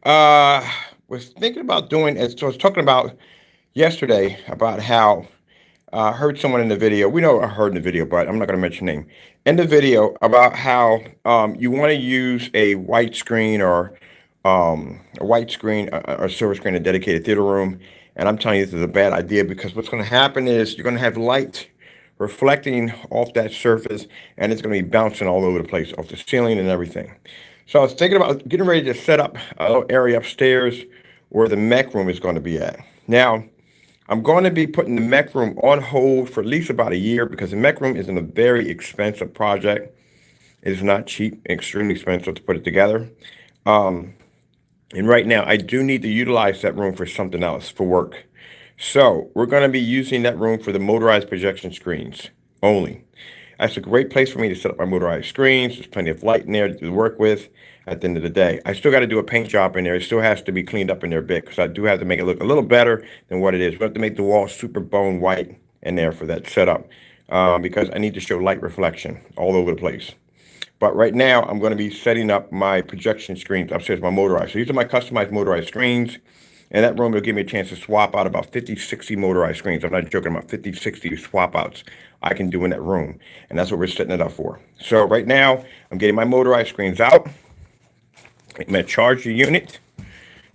Uh, was thinking about doing it. So I was talking about yesterday about how I heard someone in the video. We know I heard in the video, but I'm not going to mention name. In the video about how you want to use a white screen or a white screen or silver screen, a dedicated theater room. And I'm telling you, this is a bad idea because what's going to happen is you're going to have light reflecting off that surface, and it's going to be bouncing all over the place, off the ceiling and everything. So I was thinking about getting ready to set up a little area upstairs where the mech room is going to be at. Now, I'm going to be putting the mech room on hold for at least about a year because the mech room is a very expensive project. It is not cheap, extremely expensive to put it together. And right now, I do need to utilize that room for something else, for work. So we're going to be using that room for the motorized projection screens only. That's a great place for me to set up my motorized screens. There's plenty of light in there to work with at the end of the day. I still got to do a paint job in there. It still has to be cleaned up in there a bit because I do have to make it look a little better than what it is. We have to make the wall super bone white in there for that setup because I need to show light reflection all over the place. But right now, I'm going to be setting up my projection screens upstairs, my motorized. So these are my customized motorized screens. And that room will give me a chance to swap out about 50, 60 motorized screens. I'm not joking about 50, 60 swap outs I can do in that room. And that's what we're setting it up for. So right now, I'm getting my motorized screens out. I'm going to charge the unit.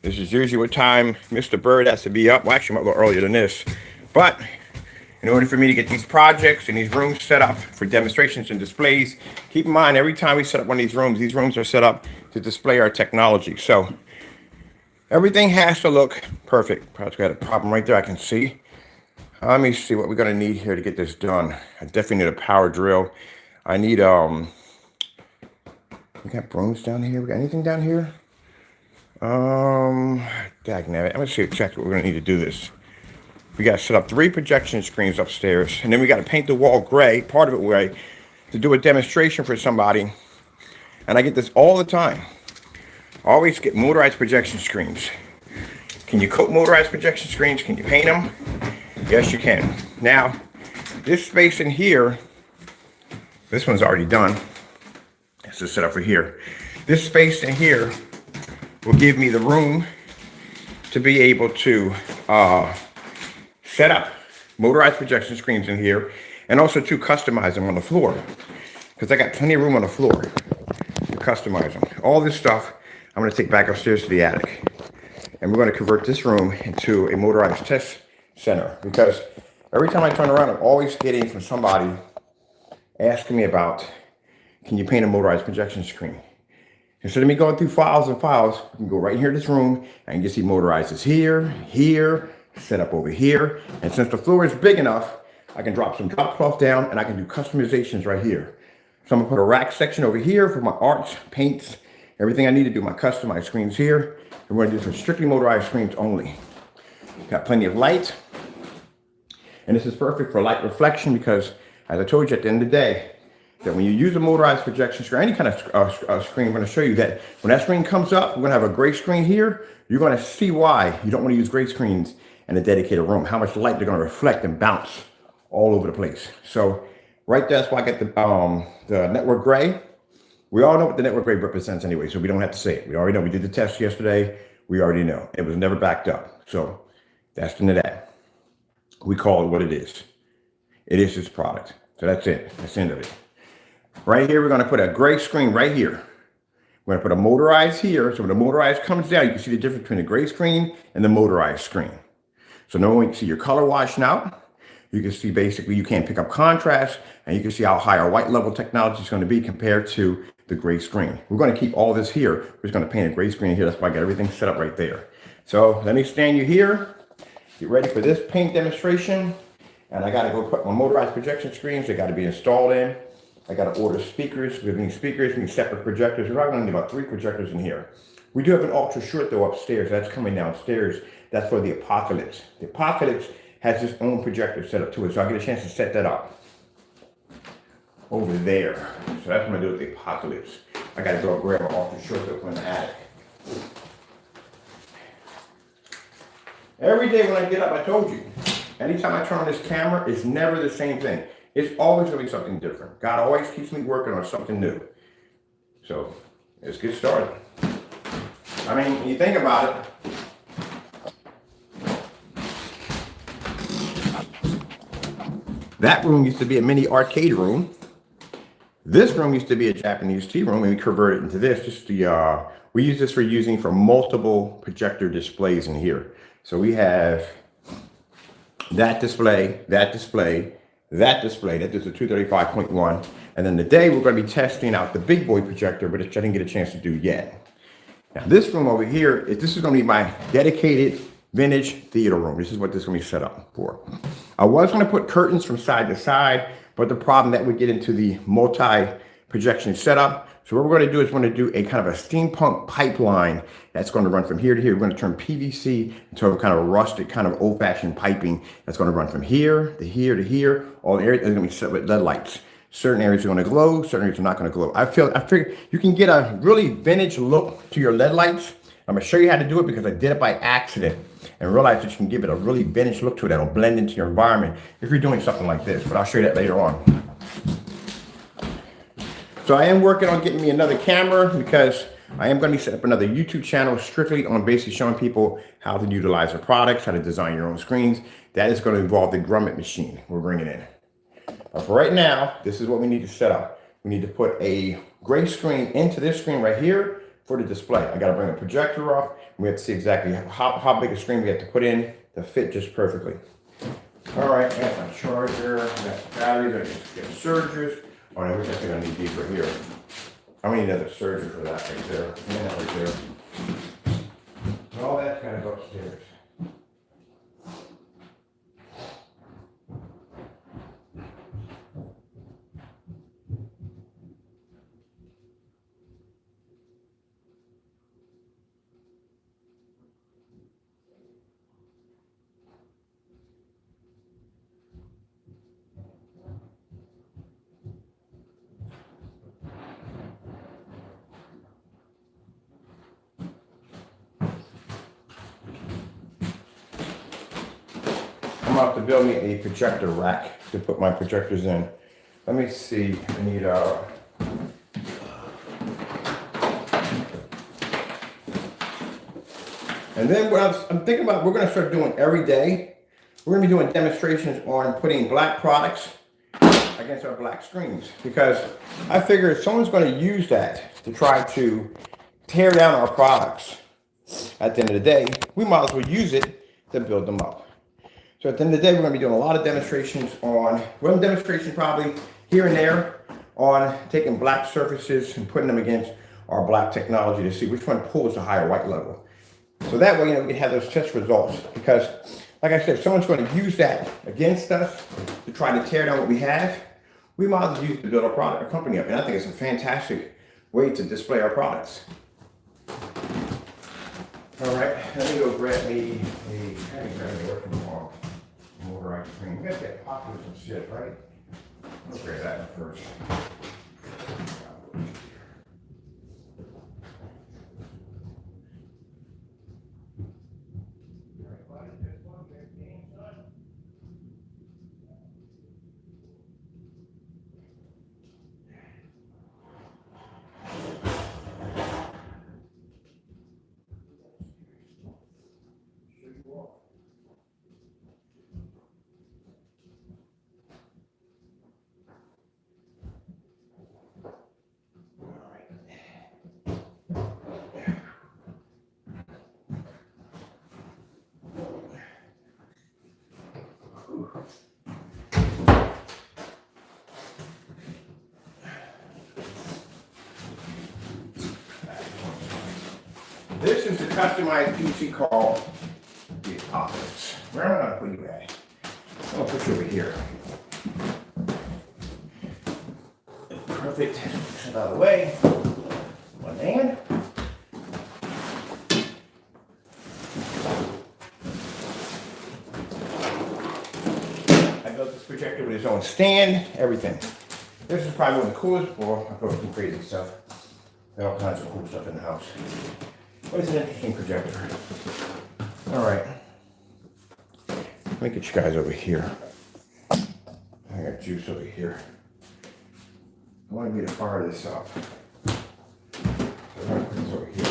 This is usually what time Mr. Bird has to be up. Well, actually, I might go earlier than this. But in order for me to get these projects and these rooms set up for demonstrations and displays, keep in mind, every time we set up one of these rooms are set up to display our technology. So everything has to look perfect. Perhaps we got a problem right there I can see. Let me see what we're going to need here to get this done. I definitely need a power drill. I need, we got brooms down here. We got anything down here? Dagnabbit. I'm going to see exactly what we're going to need to do this. We got to set up 3 projection screens upstairs. And then we got to paint the wall gray, part of it gray, to do a demonstration for somebody. And I get this all the time. Always get motorized projection screens. Can you coat motorized projection screens? Can you paint them? Yes, you can. Now, this space in here, this one's already done. This is set up for here. This space in here will give me the room to be able to set up motorized projection screens in here and also to customize them on the floor because I got plenty of room on the floor to customize them. All this stuff I'm going to take back upstairs to the attic, and we're going to convert this room into a motorized test center because every time I turn around, I'm always getting from somebody asking me about, can you paint a motorized projection screen? Instead of me going through files and files, you can go right here in this room and you see motorized is here, here, set up over here. And since the floor is big enough, I can drop some drop cloth down and I can do customizations right here. So I'm gonna put a rack section over here for my arts, paints, everything I need to do my customized screens here. And we're gonna do some strictly motorized screens only. Got plenty of light. And this is perfect for light reflection because, as I told you at the end of the day, that when you use a motorized projection screen, any kind of screen, I'm going to show you that when that screen comes up, we're going to have a gray screen here. You're going to see why you don't want to use gray screens in a dedicated room, how much light they're going to reflect and bounce all over the place. So right there, that's why I got the network gray. We all know what the network gray represents anyway, so we don't have to say it. We already know. We did the test yesterday. We already know. It was never backed up. So that's the end of that. We call it what it is. It is this product. So that's it. That's the end of it. Right here, we're going to put a gray screen right here. We're going to put a motorized here. So when the motorized comes down, you can see the difference between the gray screen and the motorized screen. So now when you can see your color washing out, you can see basically you can't pick up contrast, and you can see how high our white level technology is going to be compared to the gray screen. We're going to keep all this here. We're just going to paint a gray screen here. That's why I got everything set up right there. So let me stand you here. Get ready for this paint demonstration. And I got to go put my motorized projection screens. They got to be installed in. I got to order speakers. We need speakers, we need separate projectors. We're probably going to need about 3 projectors in here. We do have an ultra short though upstairs. That's coming downstairs. That's for the Apocalypse. The Apocalypse has its own projector set up to it. So I'll get a chance to set that up over there. So that's what I'm going to do with the Apocalypse. I got to go grab an ultra short though from the attic. Every day when I get up, I told you, anytime I turn on this camera, it's never the same thing. It's always going to be something different. God always keeps me working on something new. So let's get started. I mean, when you think about it, that room used to be a mini arcade room. This room used to be a Japanese tea room, and we converted it into this. We use this for multiple projector displays in here. So we have that display, that display, that display. That is a 235.1. And then today we're going to be testing out the big boy projector, but I didn't get a chance to do yet. Now this room over here, this is going to be my dedicated vintage theater room. This is what this is going to be set up for. I was going to put curtains from side to side, but the problem that we get into the multi-projection setup. So what we're going to do is we're going to do a kind of a steampunk pipeline that's going to run from here to here. We're going to turn PVC into a kind of rustic, kind of old-fashioned piping that's going to run from here to here to here. All the areas are going to be set with LED lights. Certain areas are going to glow, certain areas are not going to glow. I figure you can get a really vintage look to your LED lights. I'm going to show you how to do it because I did it by accident and realized that you can give it a really vintage look to it that'll blend into your environment if you're doing something like this. But I'll show you that later on. So I am working on getting me another camera because I am going to set up another YouTube channel strictly on basically showing people how to utilize their products, how to design your own screens. That is going to involve the grommet machine we're bringing in. But for right now, this is what we need to set up. We need to put a gray screen into this screen right here for the display. I got to bring a projector up. We have to see exactly how big a screen we have to put in to fit just perfectly. All right, I got my charger, I got the batteries, I just get surgers. Oh, no, we're definitely going to need these right here. I'm going to need another surger for that right there. And that right there. And all that's going to go upstairs. I'm going to have to build me a projector rack to put my projectors in. Let me see. I need and then what I'm thinking about, we're going to start doing every day. We're going to be doing demonstrations on putting black products against our black screens because I figure if someone's going to use that to try to tear down our products at the end of the day, we might as well use it to build them up. So at the end of the day, we're going to be doing a lot of demonstrations on, one demonstration probably here and there on taking black surfaces and putting them against our black technology to see which one pulls the higher white level. So that way, we can have those test results because, like I said, if someone's going to use that against us to try to tear down what we have, we might as well use it to build our company up. And I think it's a fantastic way to display our products. All right, let me go grab me Motorize screen. We got that popular some shit, right? Let's grab that one first. This is the customized PC called the Apocalypse. Where am I going to put you at? I'm going to put you over here. Perfect. Out of the way. One hand. I built this projector with its own stand, everything. This is probably one of the coolest. Well, I put some crazy stuff. There's all kinds of cool stuff in the house. What is an interesting projector? All right. Let me get you guys over here. I got juice over here. I want me to fire this up. So I'm going to put this over here.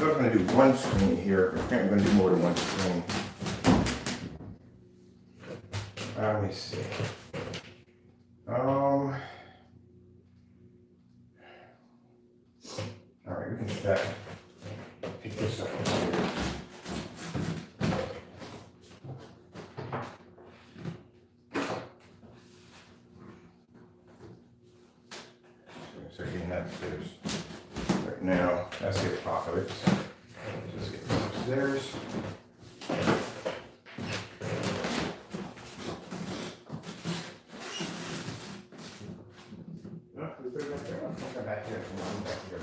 I was going to do one screen here. I think I'm going to do more than one screen. Let me see. All right, we can get that. Pick this up. So getting that upstairs. Right now, that's the top of it. Just get this upstairs. Oh, we put it back there. I'll come back here. Come back here.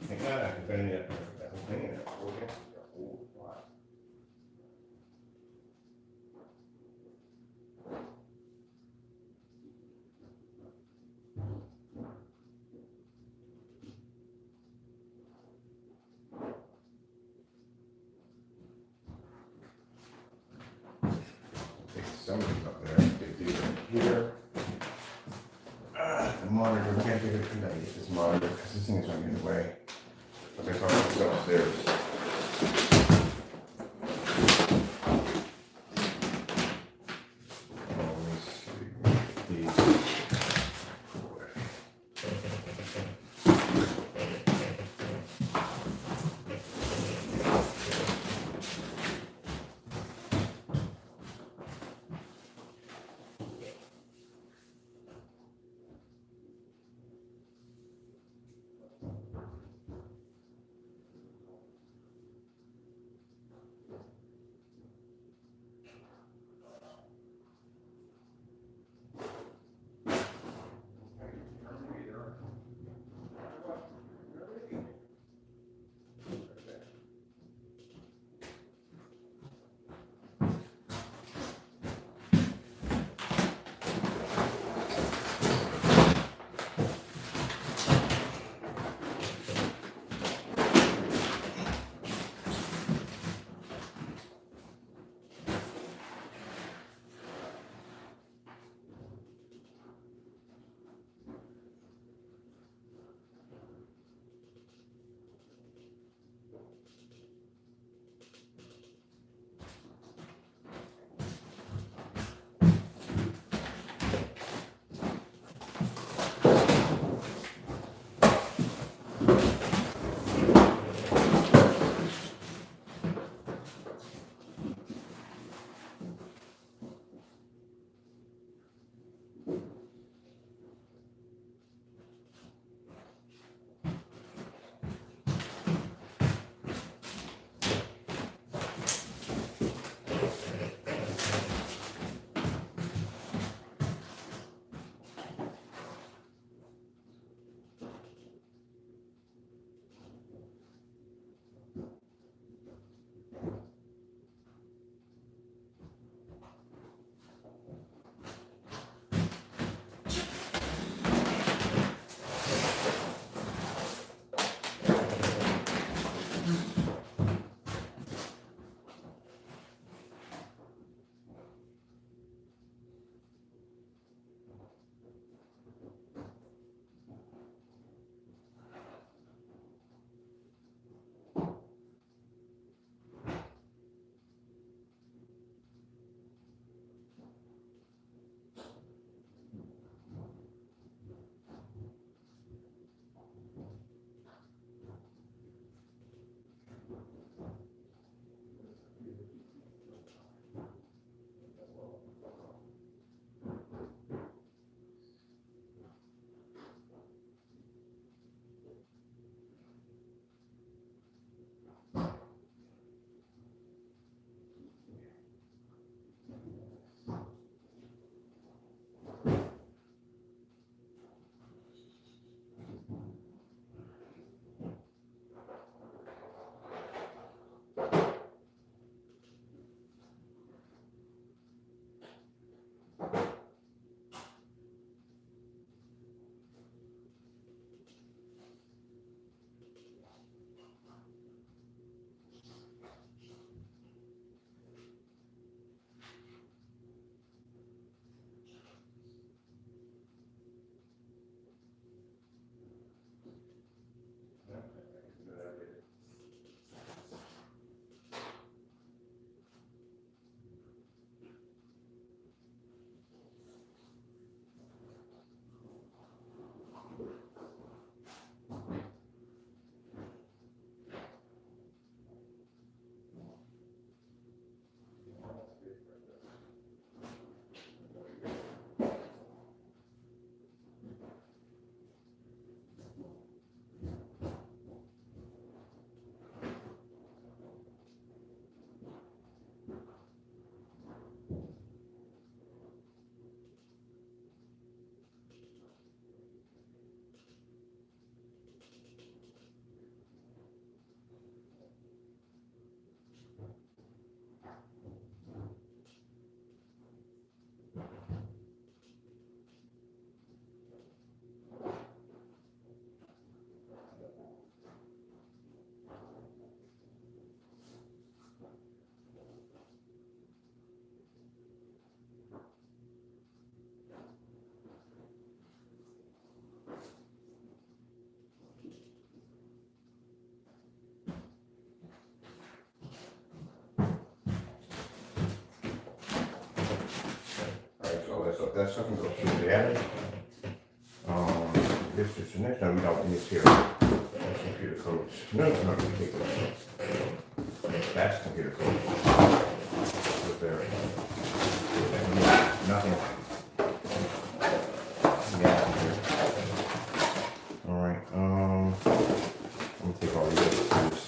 I can bend it. Take some of it up there. Get these in here. The monitor. We can't figure out how to get this monitor because this thing is going to get in the way. Okay, so I'll put it upstairs. stuff. That stuff can go through there. This is the next time we don't need here. That's computer codes. No, computer codes. That's computer codes. Right there. Nothing. Yeah. All right. Let me take all these other tools.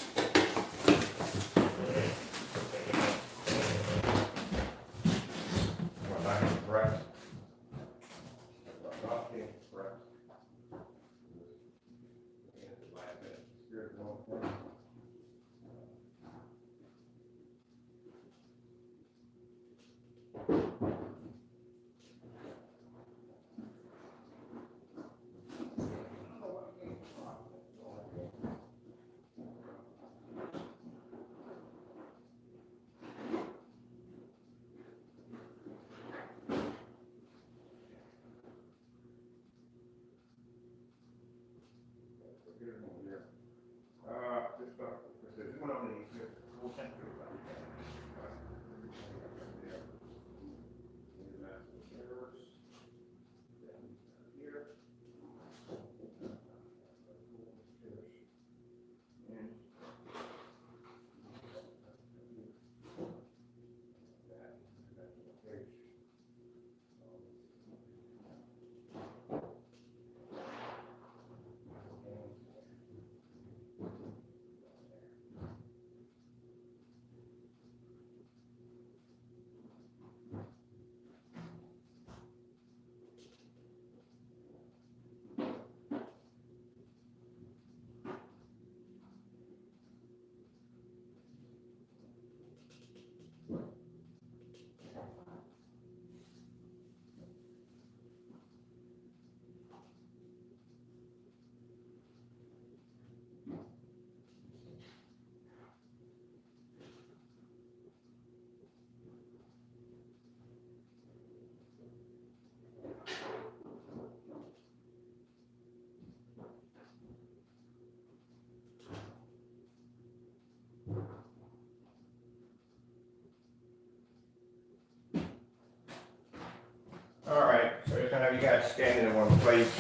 Alright, so just gonna have you guys standing in one place.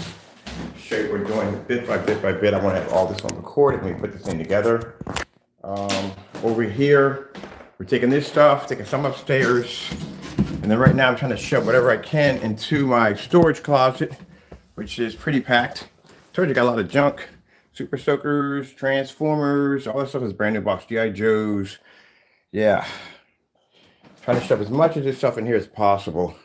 Show you what we're doing bit by bit by bit. I want to have all this on record when we put this thing together. Over here, we're taking this stuff, taking some upstairs, and then right now I'm trying to shove whatever I can into my storage closet, which is pretty packed. Told you got a lot of junk. Super Soakers, Transformers, all this stuff is brand new box. G.I. Joes. Yeah. Trying to shove as much of this stuff in here as possible.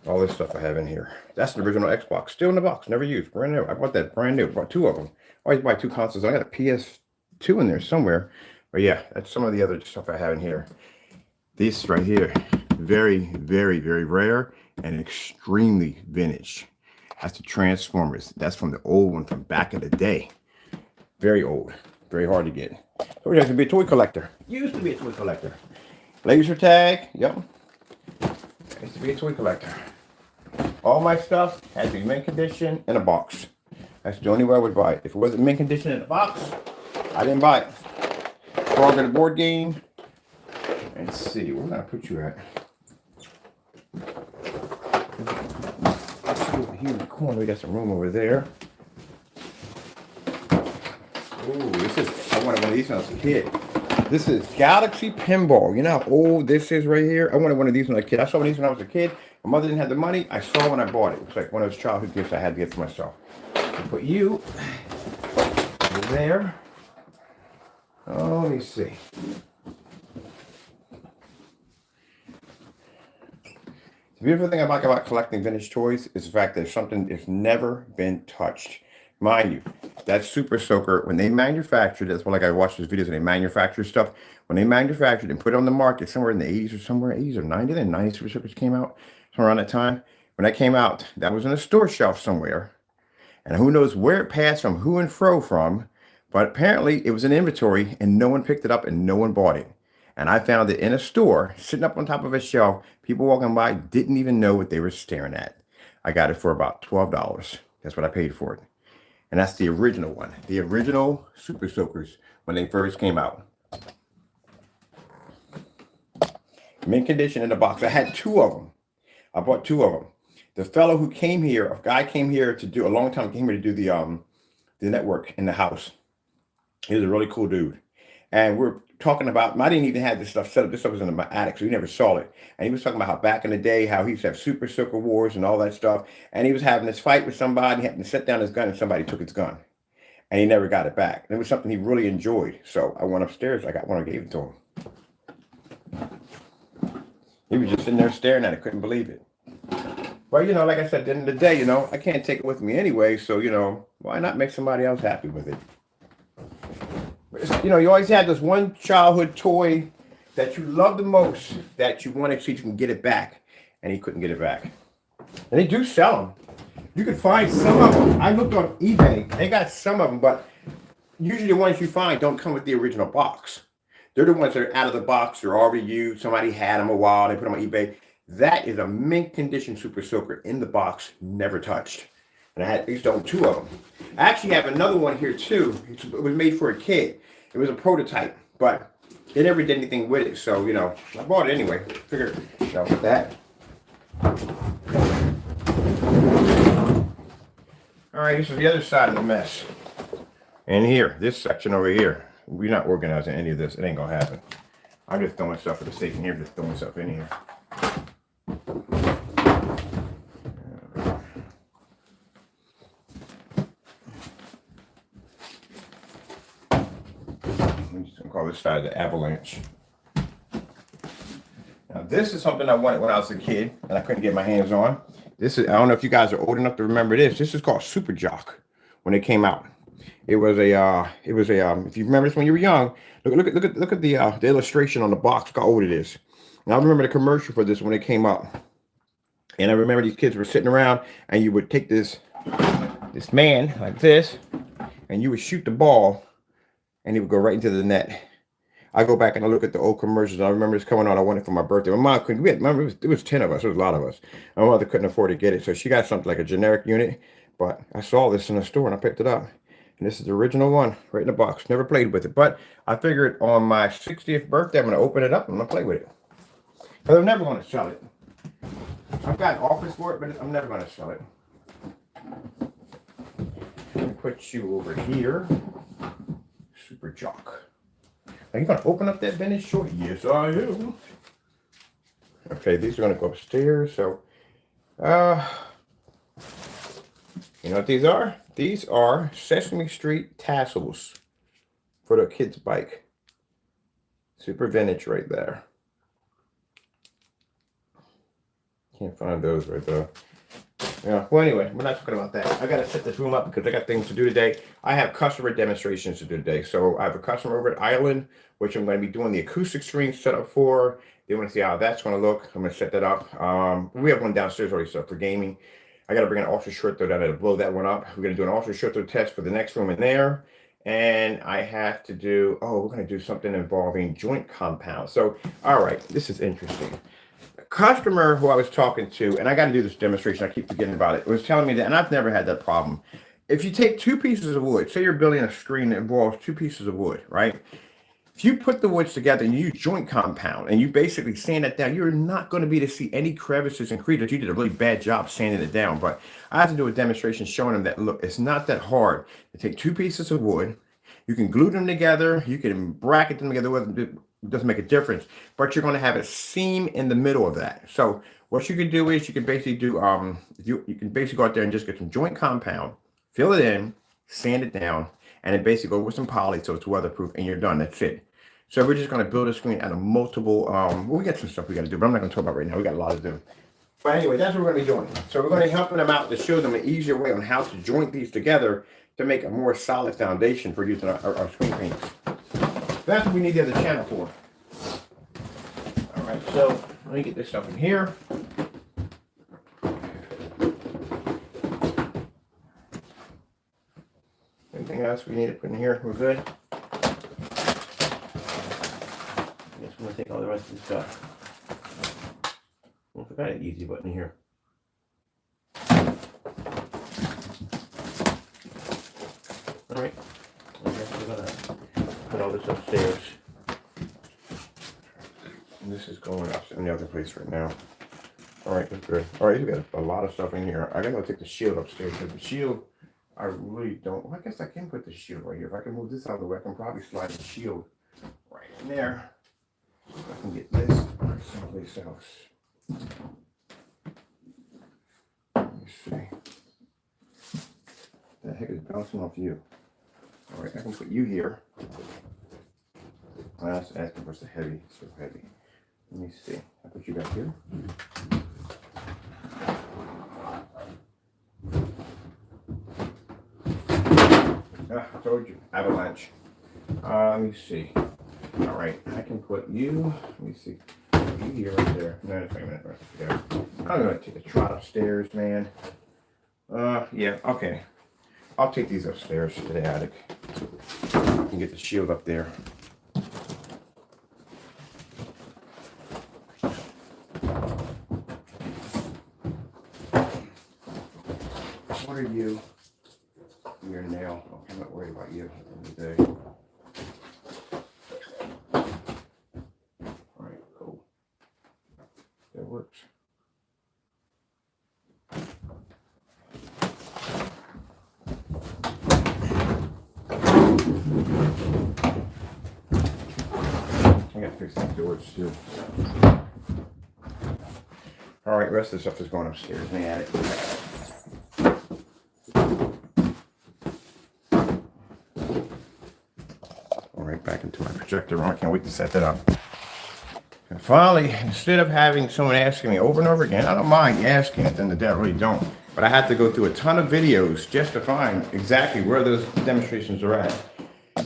All this stuff I have in here. That's the original Xbox. Still in the box. Never used. Brand new. I bought that brand new. Bought two of them. I always buy two consoles. I got a PS2 in there somewhere. But yeah, that's some of the other stuff I have in here. This right here. Very, very, very rare and extremely vintage. That's the Transformers. That's from the old one from back in the day. Very old. Very hard to get. So you have to be a toy collector. Used to be a toy collector. Laser tag. Yep. Used to be a toy collector. All my stuff had to be mint condition in a box. That's the only way I would buy it. If it wasn't mint condition in a box, I didn't buy it. Frog in the board game. Let's see, where can I put you at? Over here in the corner, we got some room over there. Oh, this is, I wanted one of these when I was a kid. This is Galaxy Pinball. You know how old this is right here? I wanted one of these when I was a kid. I saw one of these when I was a kid. My mother didn't have the money. I saw when I bought it. It's like one of those childhood gifts I had to get for myself. I'll put you over there. Oh, let me see. The beautiful thing I like about collecting vintage toys is the fact that it's something that's never been touched. Mind you, that Super Soaker, when they manufactured, that's what like I watched those videos and they manufacture stuff. When they manufactured and put it on the market somewhere in the 80s or somewhere, 80s or 90s, and 90s Super Soakers came out, somewhere around that time. When that came out, that was in a store shelf somewhere. And who knows where it passed from, who and fro from, but apparently it was in inventory and no one picked it up and no one bought it. And I found it in a store, sitting up on top of a shelf. People walking by didn't even know what they were staring at. I got it for about $12. That's what I paid for it. And that's the original one. The original Super Soakers when they first came out. Mint condition in the box. I had two of them. I bought two of them. The fellow who came here, a guy came here to do a long time, came here to do the network in the house. He was a really cool dude. And we're talking about, I didn't even have this stuff set up. This stuff was in my attic, so we never saw it. And he was talking about how back in the day, how he used to have super soaker wars and all that stuff. And he was having this fight with somebody, he had to set down his gun, and somebody took his gun. And he never got it back. And it was something he really enjoyed. So I went upstairs, I got one, I gave it to him. He was just sitting there staring at it, couldn't believe it. Well, like I said, at the end of the day, I can't take it with me anyway. So, why not make somebody else happy with it? You always had this one childhood toy that you loved the most that you wanted to see if you can get it back. And he couldn't get it back. And they do sell them. You can find some of them. I looked on eBay. They got some of them, but usually the ones you find don't come with the original box. They're the ones that are out of the box. They're already used. Somebody had them a while. They put them on eBay. That is a mint condition Super Soaker in the box, never touched. And I had at least two of them. I actually have another one here too. It was made for a kid. It was a prototype, but they never did anything with it. So, I bought it anyway. Figured, with that. All right, this is the other side of the mess. And here, this section over here, we're not organizing any of this. It ain't gonna happen. I'm just throwing stuff for the sake of here, just throwing stuff in here. I'm just gonna call this side the avalanche. Now this is something I wanted when I was a kid and I couldn't get my hands on. This is, I don't know if you guys are old enough to remember this. This is called Super Jock when it came out. It was a if you remember this when you were young, look at the illustration on the box, look how old it is. And I remember the commercial for this when it came out. And I remember these kids were sitting around and you would take this man like this and you would shoot the ball and it would go right into the net. I go back and I look at the old commercials. I remember this coming on. I wanted it for my birthday. My mom couldn't. Remember, it was 10 of us. It was a lot of us. My mother couldn't afford to get it, so she got something like a generic unit. But I saw this in the store and I picked it up. And this is the original one, right in the box. Never played with it, but I figured on my 60th birthday, I'm going to open it up and I'm going to play with it. But I'm never going to sell it. I've got offers for it, but I'm never going to sell it. Let me put you over here. Super Jock. Are you going to open up that vintage short? Yes, I am. Okay, these are going to go upstairs. So, you know what these are? These are Sesame Street tassels for the kid's bike. Super vintage right there. Can't find those right there. Yeah, well, anyway, we're not talking about that. I got to set this room up because I got things to do today. I have customer demonstrations to do today. So I have a customer over at Island, which I'm going to be doing the acoustic screen set up for. They want to see how that's going to look. I'm going to set that up. We have one downstairs already set up for gaming. I got to bring an ultra short throw down there to blow that one up. We're going to do an ultra short throw test for the next room in there. And I have to do, we're going to do something involving joint compound. So, all right, this is interesting. Customer who I was talking to, and I got to do this demonstration, I keep forgetting about it, was telling me that, and I've never had that problem. If you take two pieces of wood, say you're building a screen that involves two pieces of wood, right? If you put the woods together and you use joint compound and you basically sand it down, you're not going to be able to see any crevices and crevices. You did a really bad job sanding it down, but I have to do a demonstration showing them that, look, it's not that hard to take two pieces of wood. You can glue them together. You can bracket them together. It doesn't make a difference, but you're going to have a seam in the middle of that. So what you can do is you can basically do, you can basically go out there and just get some joint compound, fill it in, sand it down, and then basically go with some poly so it's weatherproof and you're done. That's it. So we're just going to build a screen out of multiple, well, we got some stuff we got to do, but I'm not going to talk about right now. We got a lot to do. But anyway, that's what we're going to be doing. So we're going to be helping them out to show them an easier way on how to joint these together to make a more solid foundation for using our screen paints. That's what we need the other channel for. All right, so let me get this stuff in here. Anything else we need to put in here? We're good. I guess I'm gonna take all the rest of the stuff. I forgot an easy button here. All right, I guess we're gonna put all this upstairs. And this is going up in the other place right now. All right, that's good. All right, you got a lot of stuff in here. I gotta go take the shield upstairs because the shield, I really don't. Well, I guess I can put the shield right here. If I can move this out of the way, I can probably slide the shield right in there. I can get this someplace else. Let me see. The heck is bouncing off you? All right, I can put you here. I was asking for so heavy, so heavy. Let me see. I put you back here. I told you, avalanche. Let me see. All right, I can put you. Let me see. You here, right there. No, wait a minute, right there. I'm gonna take a trot upstairs, man. Yeah, okay. I'll take these upstairs to the attic. I can get the shield up there. What are you? Your nail. Okay, I'm not worried about you at the end of the day. All right, cool. That works. I gotta fix these doors too. All right, the rest of the stuff is going upstairs in the attic. All right, back into my projector room. I can't wait to set that up. And finally, instead of having someone asking me over and over again, I don't mind asking at the end of the day, I really don't. But I had to go through a ton of videos just to find exactly where those demonstrations are at.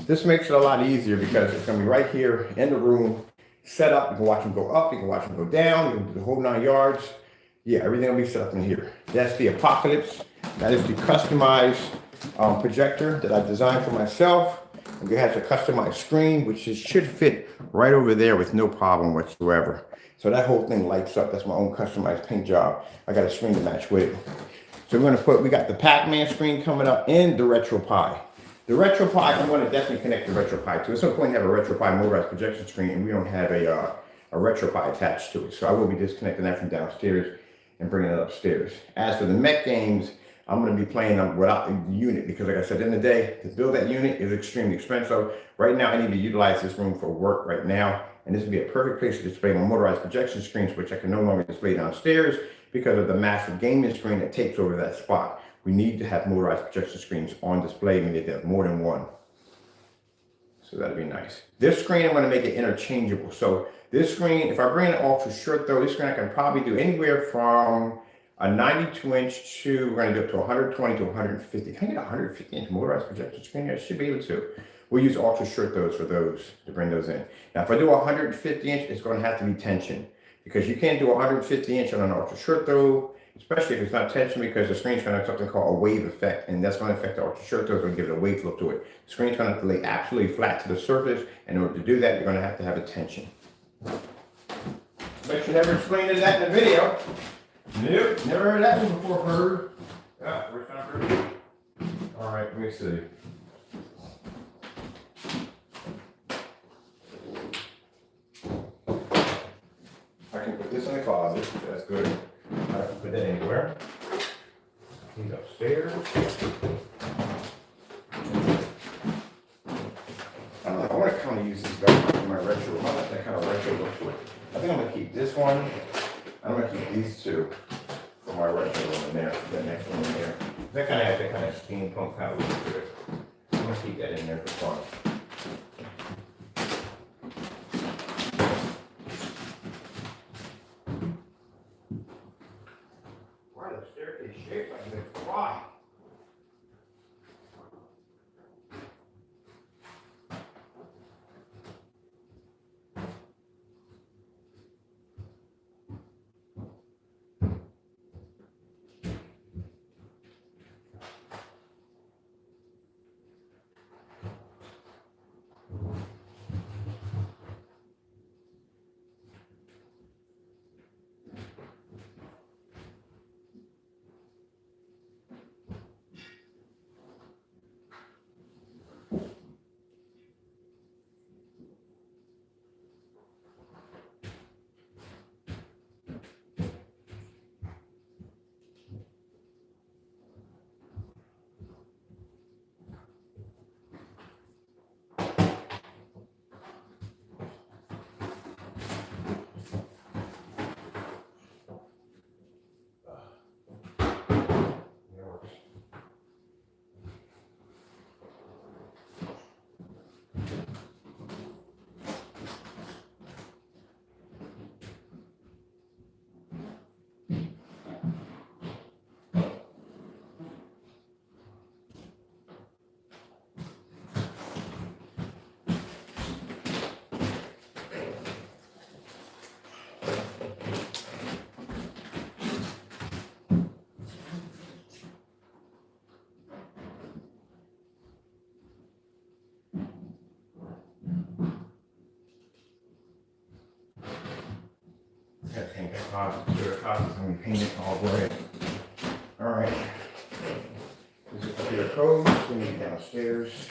This makes it a lot easier because it's going to be right here in the room, set up. You can watch them go up, you can watch them go down, you can do the whole 9 yards. Yeah, everything will be set up in here. That's the Apocalypse. That is the customized projector that I designed for myself. It has a customized screen, which should fit right over there with no problem whatsoever. So that whole thing lights up. That's my own customized paint job. I got a screen to match with it. So we got the Pac-Man screen coming up and the RetroPie. The RetroPie, I'm going to definitely connect the RetroPie to. At some point, have a RetroPie motorized projection screen, and we don't have a RetroPie attached to it. So I will be disconnecting that from downstairs and bringing it upstairs. As for the mech games, I'm going to be playing them without the unit because, like I said, in the day, to build that unit is extremely expensive. Right now, I need to utilize this room for work right now, and this would be a perfect place to display my motorized projection screens, which I can no longer display downstairs because of the massive gaming screen that takes over that spot. We need to have motorized projection screens on display. We need to have more than one. So that'd be nice. This screen, I'm going to make it interchangeable. So this screen, if I bring an ultra short throw, this screen I can probably do anywhere from a 92-inch to, we're going to do up to 120 to 150. Can I get a 150-inch motorized projection screen? I should be able to. We'll use ultra short throws for those, to bring those in. Now, if I do a 150-inch, it's going to have to be tension because you can't do a 150-inch on an ultra short throw, especially if it's not tension, because the screen's going to have something called a wave effect, and that's going to affect the ultra short throws and give it a wave look to it. The screen's going to have to lay absolutely flat to the surface. In order to do that, you're going to have a tension. Bet you never explained that in the video. Nope, never heard that one before, Bird. Yeah, first time heard it. All right, let me see. I can put this in the closet. That's good. I can put that anywhere. He's upstairs. I don't know. I want to kind of use this guy for my retro. I like that kind of retro look to it. I think I'm going to keep this one. I'm going to keep these two for my retro one in there. That next one in there. That kind of has that kind of steampunk kind of look to it. I'm going to keep that in there for fun. Why the staircase shaped like this? Why? closets and we paint it all gray. All right. This is computer codes. We need downstairs.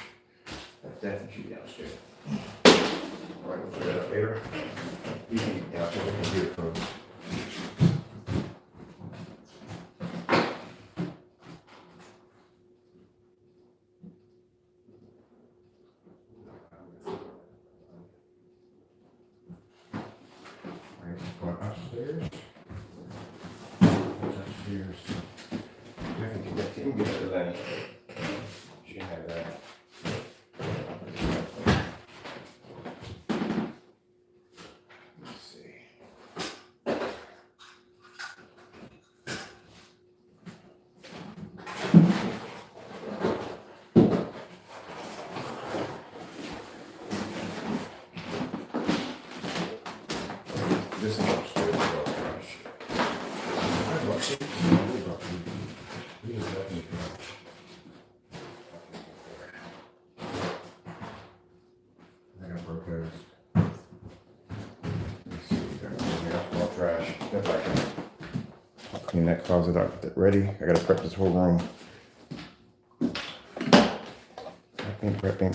That's definitely downstairs. All right, we'll put that up later. You can get downstairs with computer codes. Going upstairs. Upstairs. I can get that to get to Lenny. She can have that. Let's see. This is upstairs. I got broke those. Let's see, I got more trash. That's like I'll clean that closet up, get that ready. I gotta prep this whole room. Prepping.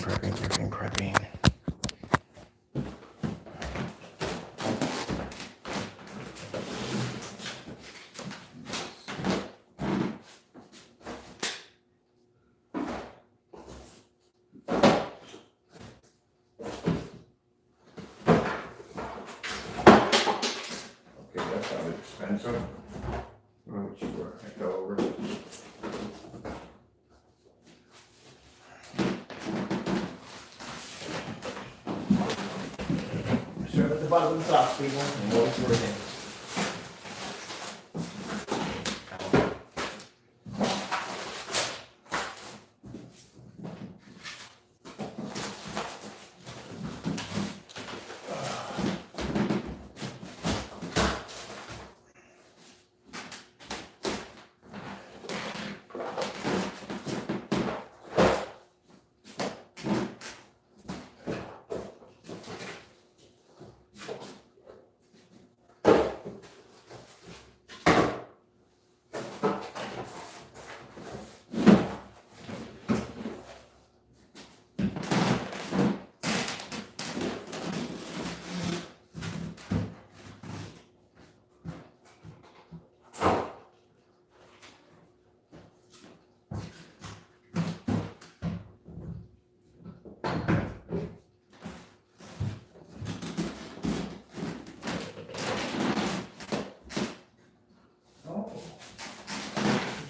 Expensive. How much you were? I go over. Start at the bottom of the top, people, and know what's working.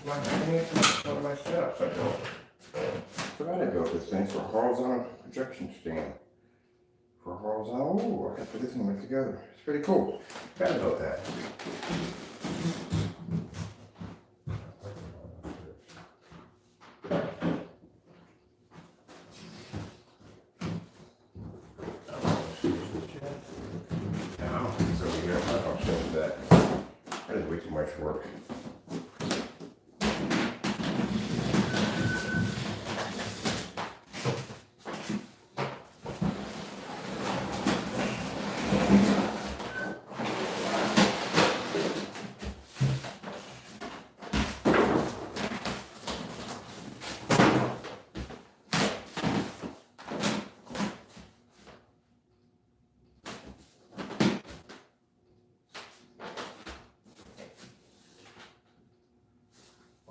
One of my setups I built. Forgot I built this thing for a horizontal projection stand. For a horizontal, oh, I gotta put this thing back together. It's pretty cool. Forgot about that. That is way too much work.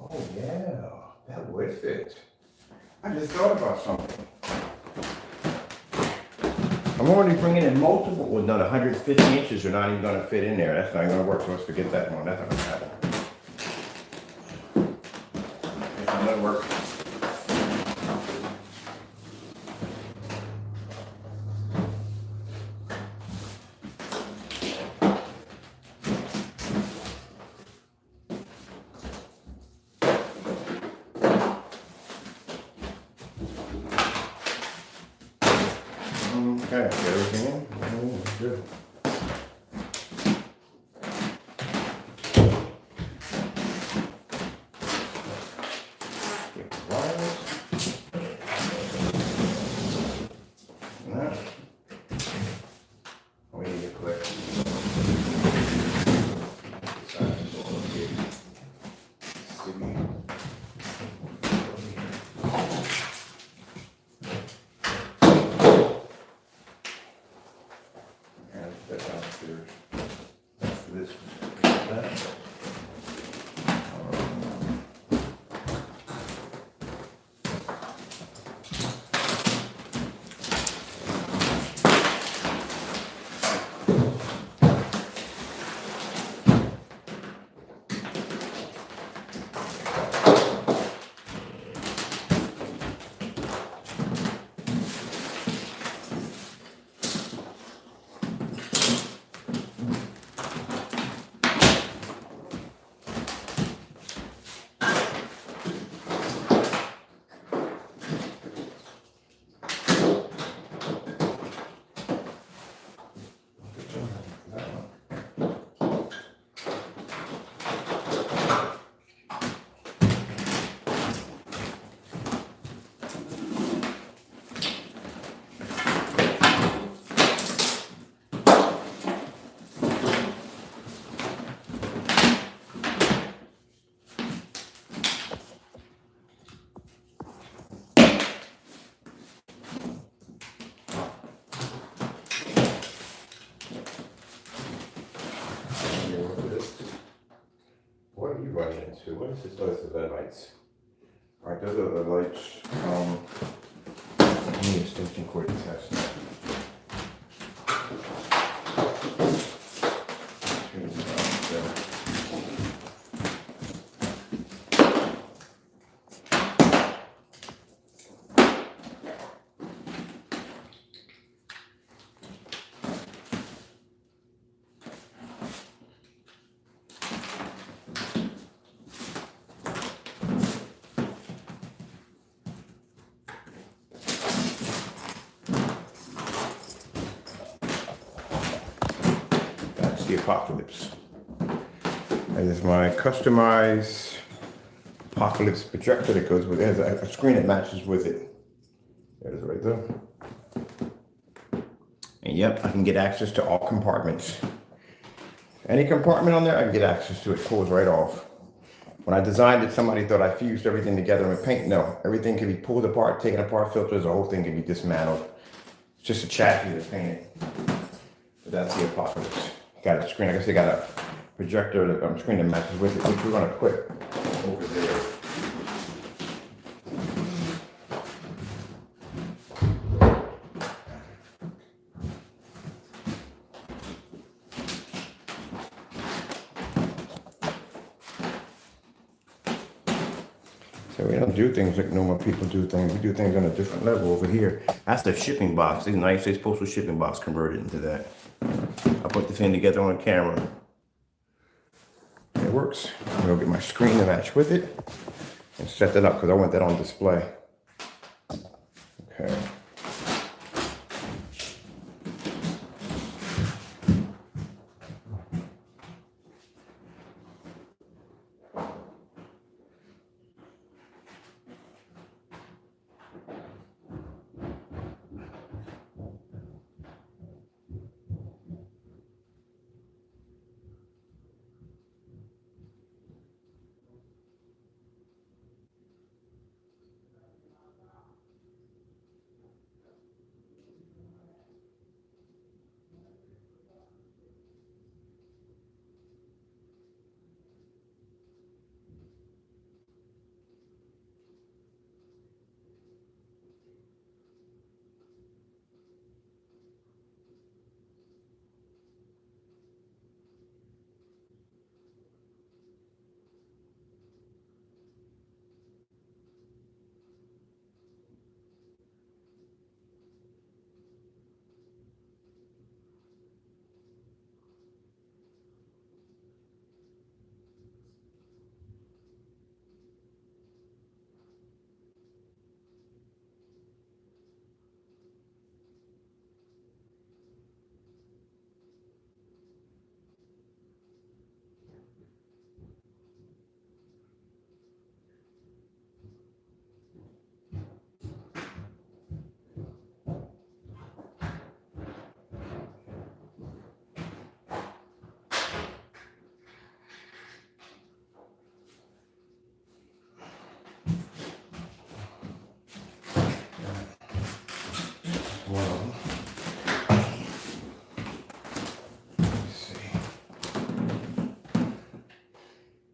Oh yeah, that would fit. I just thought about something. I'm already bringing in multiple, well, not 150 inches are not even going to fit in there. That's not going to work, so let's forget that one. That's not going to happen. It's not going to work. Okay, get everything in. Oh, good. Get the wires. And that. We need to click. to. What is this? Oh, it's the LED lights. Alright, those are the lights. I need a extension cord to test. The Apocalypse. And there's my customized Apocalypse projector that goes with it. It has a screen that matches with it. There's right there. And yep, I can get access to all compartments. Any compartment on there, I can get access to it. Pulls right off. When I designed it, somebody thought I fused everything together with paint. No, everything can be pulled apart, taken apart, filters, the whole thing can be dismantled. It's just a chassis that's painted. But that's the Apocalypse. Got a screen, I guess they got a projector, screen that matches with it, which we're gonna put over there. So we don't do things like normal people do things. We do things on a different level over here. That's the shipping box. The United States Postal shipping box converted into that. I put the thing together on camera. It works. I'm gonna get my screen to match with it and set that up because I want that on display. Okay.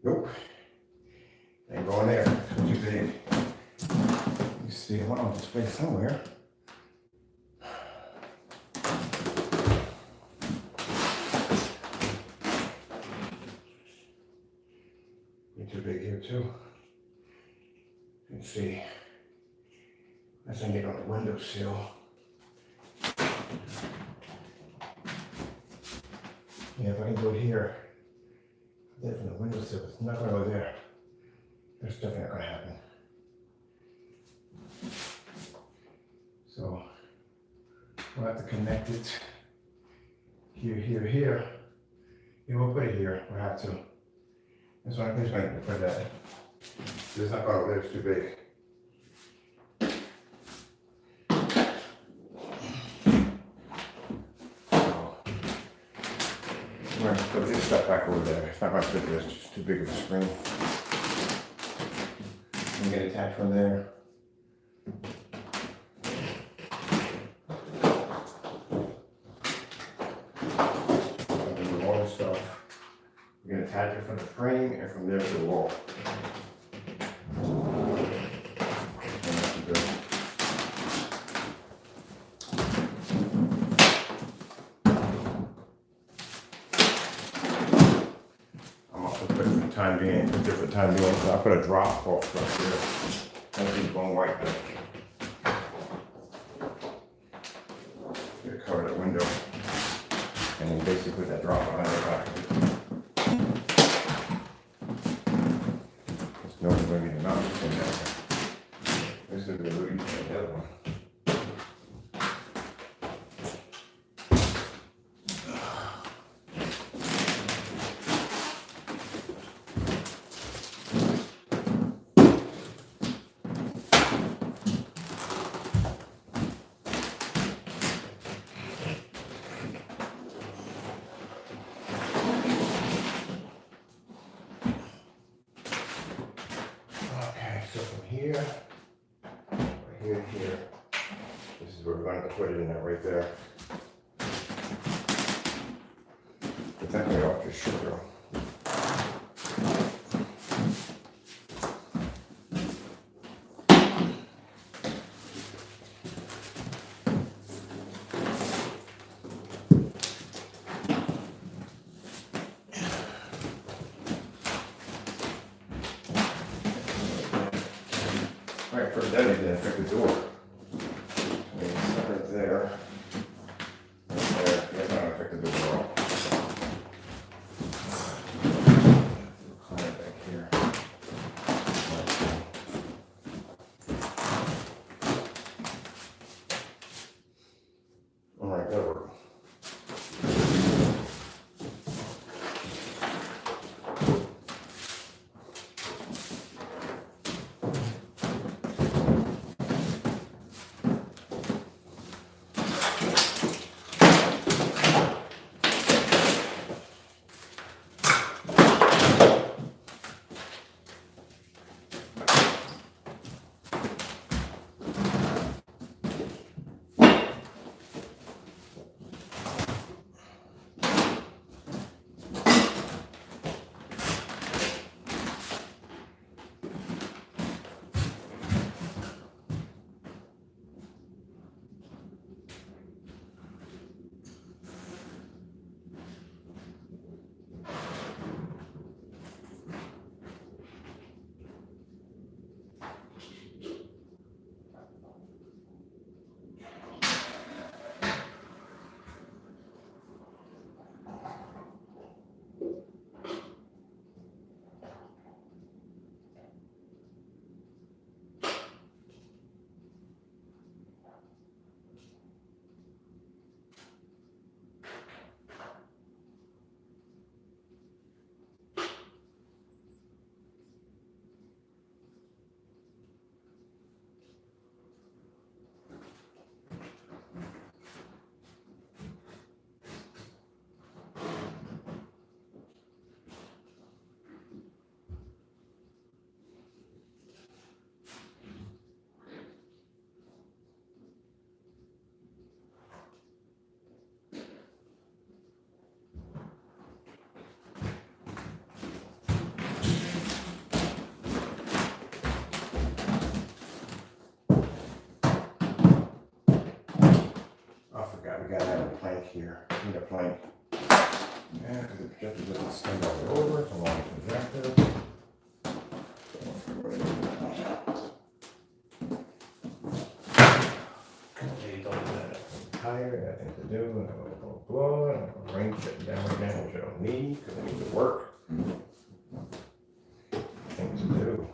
Nope. Ain't going there. It's too big. You see, I want on display somewhere. It's too big here too. Let's see. Let's get on the windowsill. Yeah, if I can go here. There from the windowsill, it's not gonna go there. That's definitely not gonna happen. So we'll have to connect it here, here, here. Yeah, we'll put it here. We'll have to. That's why I'm just going to put that. It's not gonna go there, it's too big. We're going to put this stuff back over there. It's not going to fit there, it's just too big of a screen. You get attached from there. All this stuff. We're going to attach it from the frame painting from there to the wall. Time being, for different time being, so I put a drop off right here. Everything's going white now. Gonna cover that window, and then basically put that drop on the back. There's no going to be the mountains in there. This is the Louis and the other one. So from here, here, this is where we're going to put it in there, right there. But that way off just sugar. Right, first that needs to affect the door. Right there. Right there. That's not gonna affect the door at all. Right back here. Alright, that'll work. We gotta have a plank here. Need a plank. Yeah, because the projector doesn't stand all the way over. It's a long projector. Okay, don't do that. I'm tired. I think to do. And I'm gonna go blow it. I'm gonna bring it down again, which I don't need because I need to work. Things to do.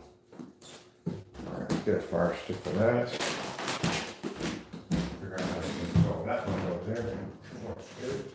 Alright, let's get a fire stick for that. That one over there, man. Looks good.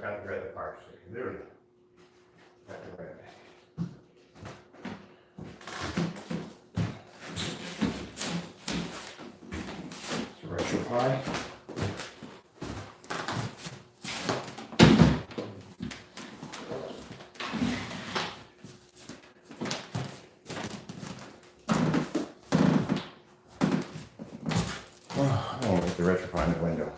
got the red the fire stick. Literally. Got the red. Retro pie. Oh, I want to get the retro pie in the window.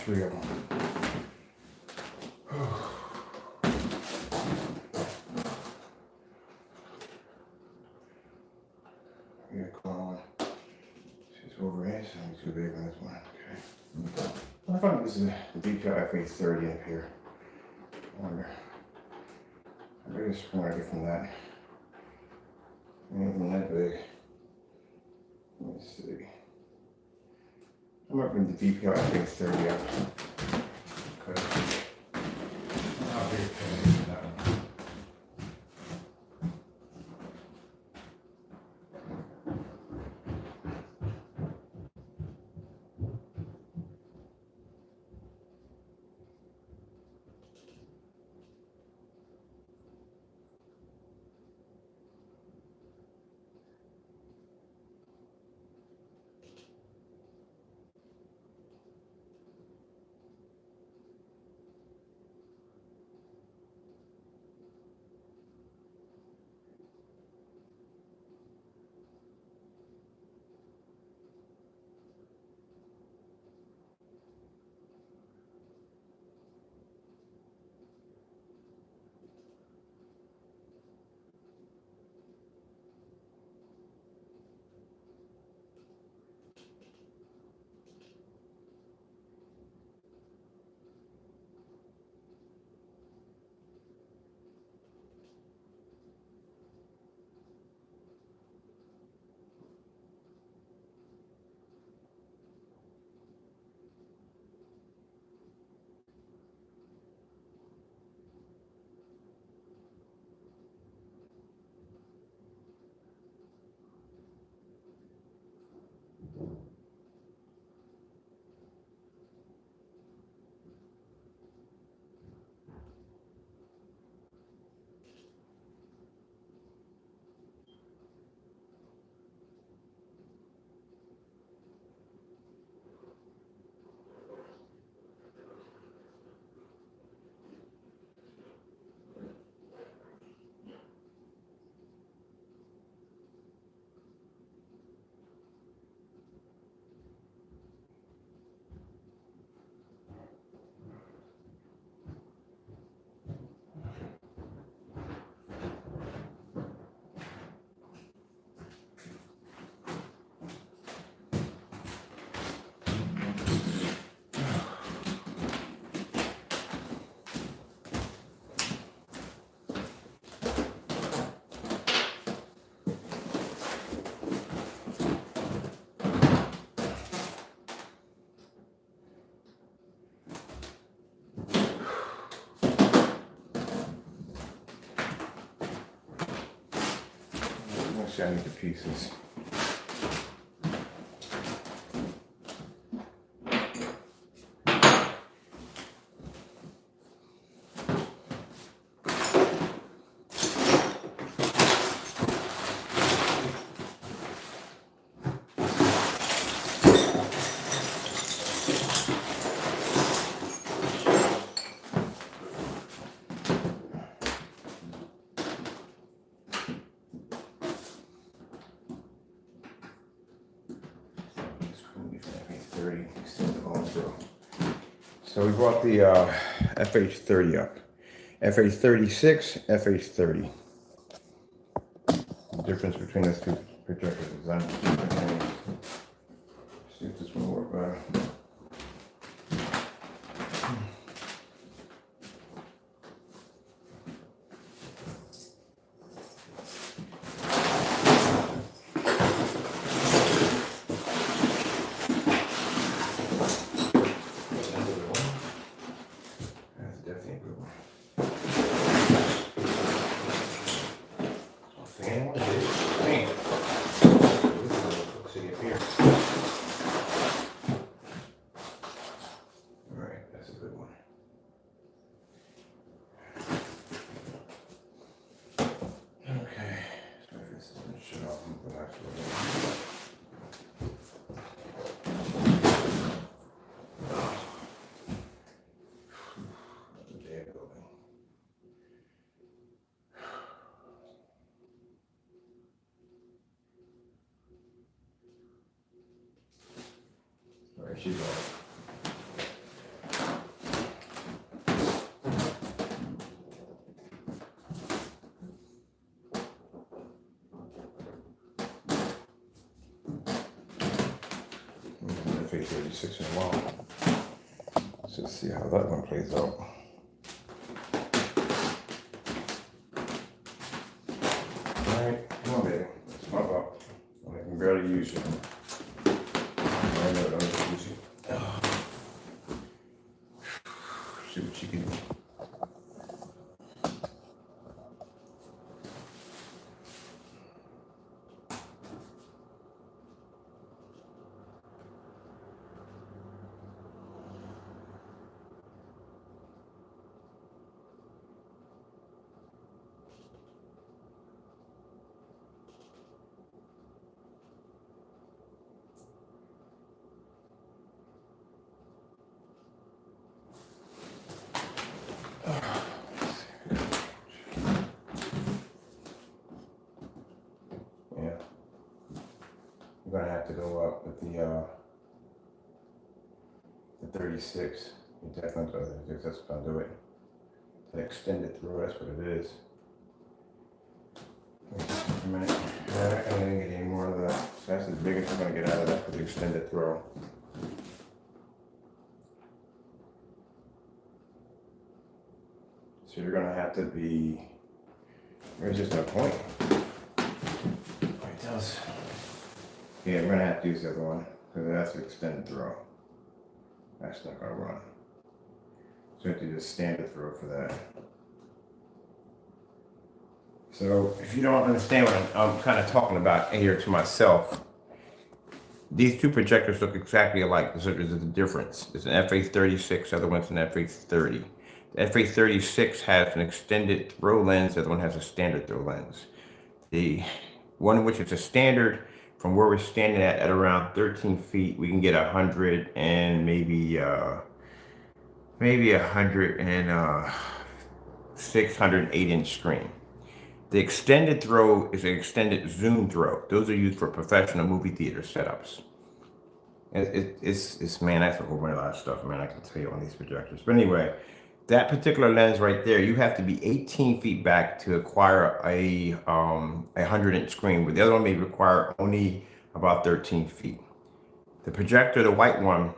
3 of them. Yeah, come on. She's over here, sounds too big on this one. Okay. I thought this is the detail FA30 up here. I wonder. I think it's where I get from that. Anything that big. Let me see. I'm up in the DPI FA30 up. Okay. How big is that one? I need the pieces. So we brought the FH30 up. FH36, FH30. The difference between those two projectors is on different things. See if this one will work better. She's off. FA36 in a while. So let's see how that one plays out. Alright, come on baby, let's pump up. I can barely use it. I know don't use it. See what you can do. Yeah, you're gonna have to go up with the 36. You definitely go there, that's gonna do it. To extend it through, that's what it is. Wait just a minute. Yeah, I'm gonna get any more of that. So that's as big as I'm gonna get out of that for the extended throw. So you're gonna have to be. There's just no point. It does. Yeah, we're gonna have to use the other one because that's an extended throw. That's not gonna run. So we have to do a standard throw for that. So if you don't understand what I'm kind of talking about here to myself, these two projectors look exactly alike. There's a difference. It's an FA36, the other one's an FA30. The FA36 has an extended throw lens, the other one has a standard throw lens. The one in which it's a standard, from where we're standing at around 13 feet, we can get 100 and maybe 608-inch screen. The extended throw is an extended zoom throw. Those are used for professional movie theater setups. It's man, that's a whole lot of stuff, man. I can tell you on these projectors. But anyway, that particular lens right there, you have to be 18 feet back to acquire a 100-inch screen, where the other one may require only about 13 feet. The projector, the white one,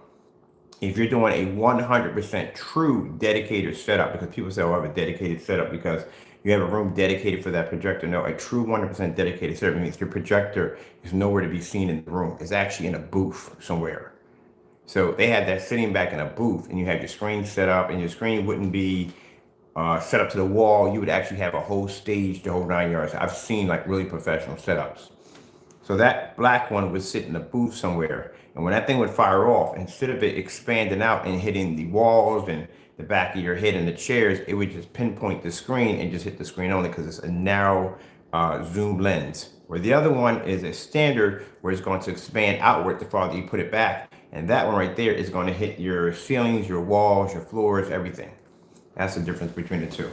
if you're doing a 100% true dedicated setup, because people say, oh, I have a dedicated setup because you have a room dedicated for that projector. No, a true 100% dedicated setup means your projector is nowhere to be seen in the room. It's actually in a booth somewhere. So they had that sitting back in a booth, and you have your screen set up, and your screen wouldn't be set up to the wall. You would actually have a whole stage, the whole 9 yards. I've seen like really professional setups. So that black one would sit in a booth somewhere. And when that thing would fire off, instead of it expanding out and hitting the walls and the back of your head and the chairs, it would just pinpoint the screen and just hit the screen only, because it's a narrow zoom lens. Where the other one is a standard, where it's going to expand outward the farther you put it back. And that one right there is going to hit your ceilings, your walls, your floors, everything. That's the difference between the two.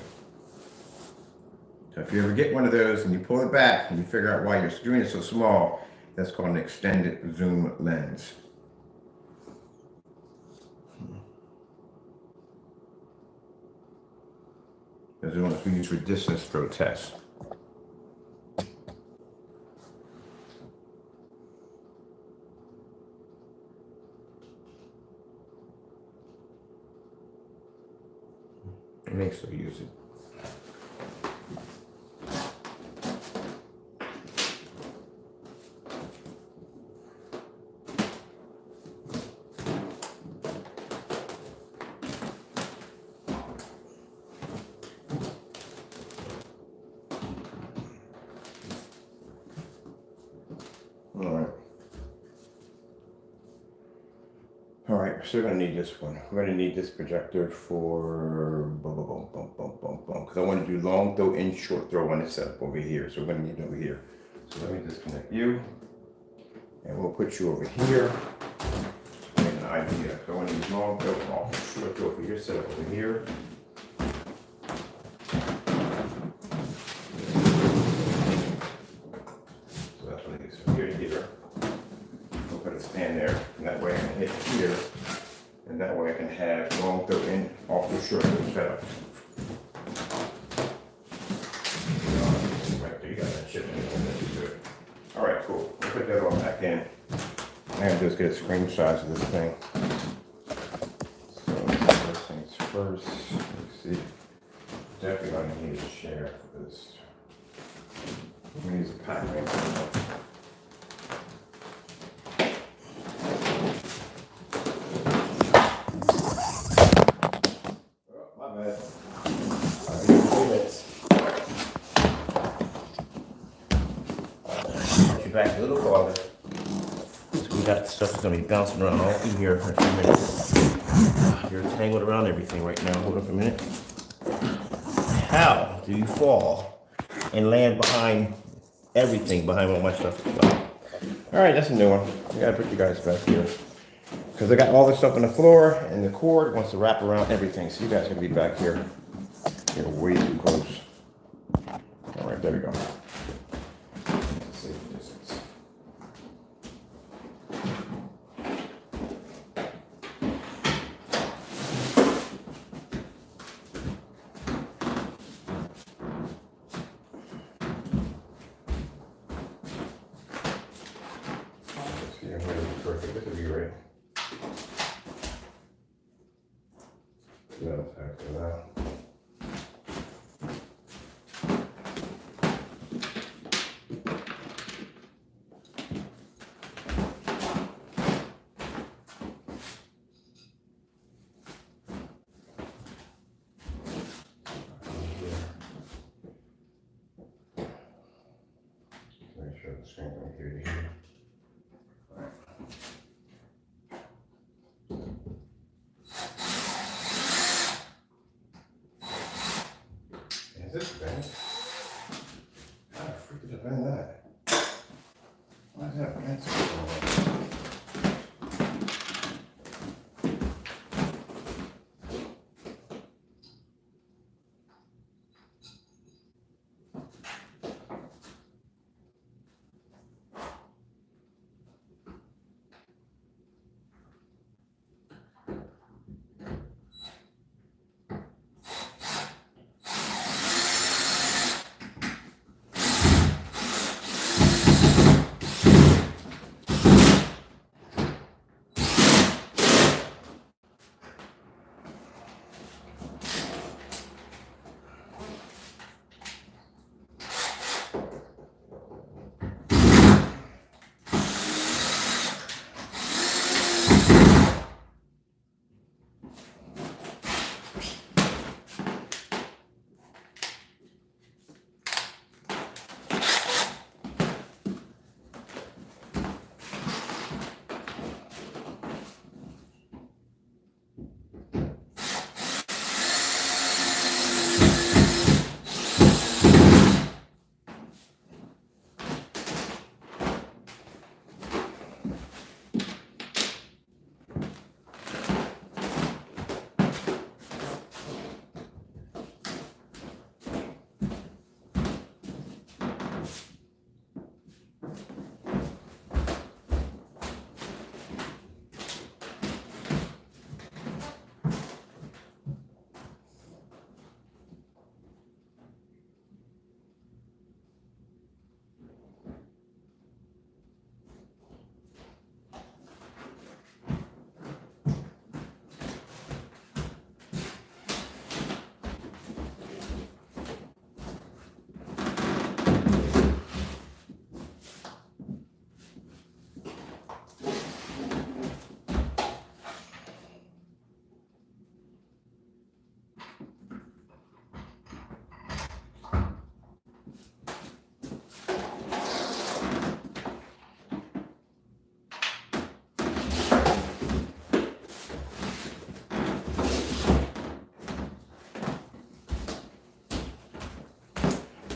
So if you ever get one of those and you pull it back and you figure out why your screen is so small, that's called an extended zoom lens. Those are the ones we use for distance throw tests. It makes so use it. All right, we're still gonna need this one. We're gonna need this projector for because I want to do long throw and short throw on this setup over here. So we're gonna need it over here. So let me disconnect you, and we'll put you over here. Just to get an idea. So I want to use long throw, off, short throw for your setup over here. So that's what it is. From here to here. We'll put a stand there, and that way I can hit here. And that way I can have long throw in, off the short throw setup. Right there, you got that shit in there. All right, cool. We'll put that all back in. And do is get a screen size of this thing. So first things first. Let's see. Definitely gonna need a chair for this. I'm gonna use a pack right now. Oh, my bad. Alright, 2 minutes. Put you back a little farther. So we got stuff that's gonna be bouncing around all through here for a few minutes. You're tangled around everything right now. Hold up a minute. How do you fall and land behind everything, behind all my stuff? All right, that's a new one. I gotta put you guys back here. Because I got all this stuff on the floor and the cord wants to wrap around everything. So you guys gotta be back here. You're way too close. All right, there we go. Safe distance. Yeah, perfect. This will be great. That'll after that. Make sure the screen can hear you. Is this bent? How the freak did I bend that? Why is that bent so far?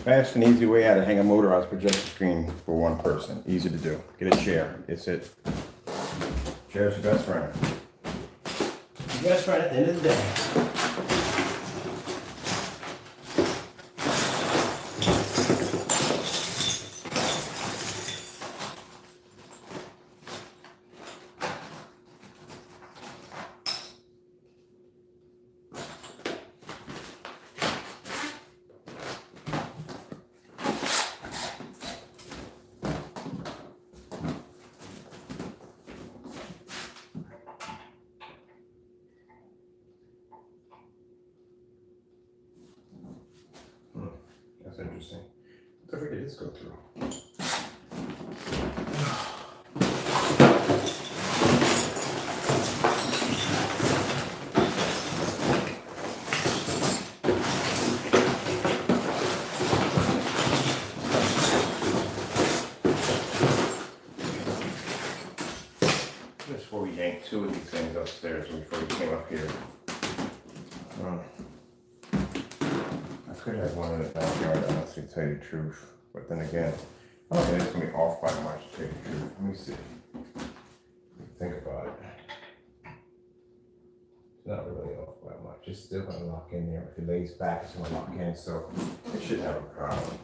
Fast and easy way how to hang a motorized projector screen for one person. Easy to do. Get a chair. It's it. Chair's your best friend. Your best friend at the end of the day. What the frick did this go through? Before we yanked two of these things upstairs before we came up here. I could have one in the backyard, honestly, to tell you the truth. But then again, I don't think it's going to be off by much, to tell you the truth. Let me see. Think about it. It's not really off by much. It's still going to lock in there. If it lays back, it's going to lock in, so it shouldn't have a problem.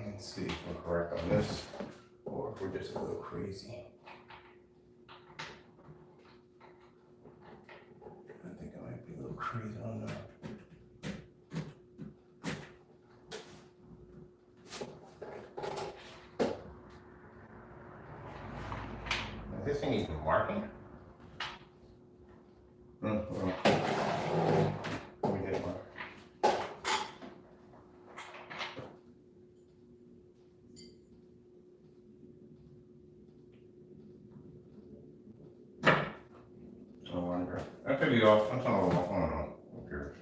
Let's see if we're correct on this, or if we're just a little crazy. I think I might be a little crazy on that. Is this thing even marking? Well, we did mark. I wonder. That could be off. That's not off. I don't know. Who cares?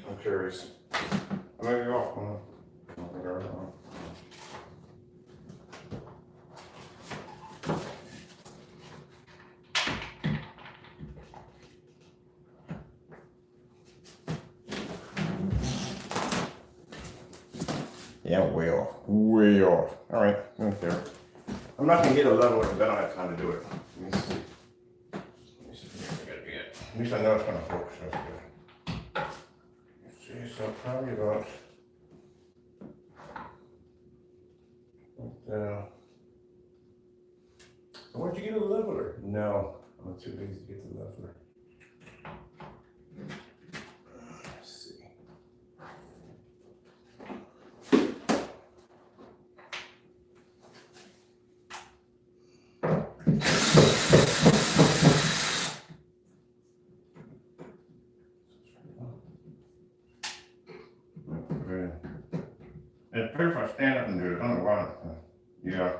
I'm curious. I may be off. I don't think I was wrong. Yeah, I'm way off. Way off. All right, right there. I'm not gonna get a level because I don't have time to do it. Let me see. Let me see if I gotta get. At least I know it's gonna focus. That's good. Let's see. So probably about. So where'd you get a leveler? No, I'm too lazy to get the leveler. Let's see. It's pretty if I stand up and do it. I don't know why. Yeah.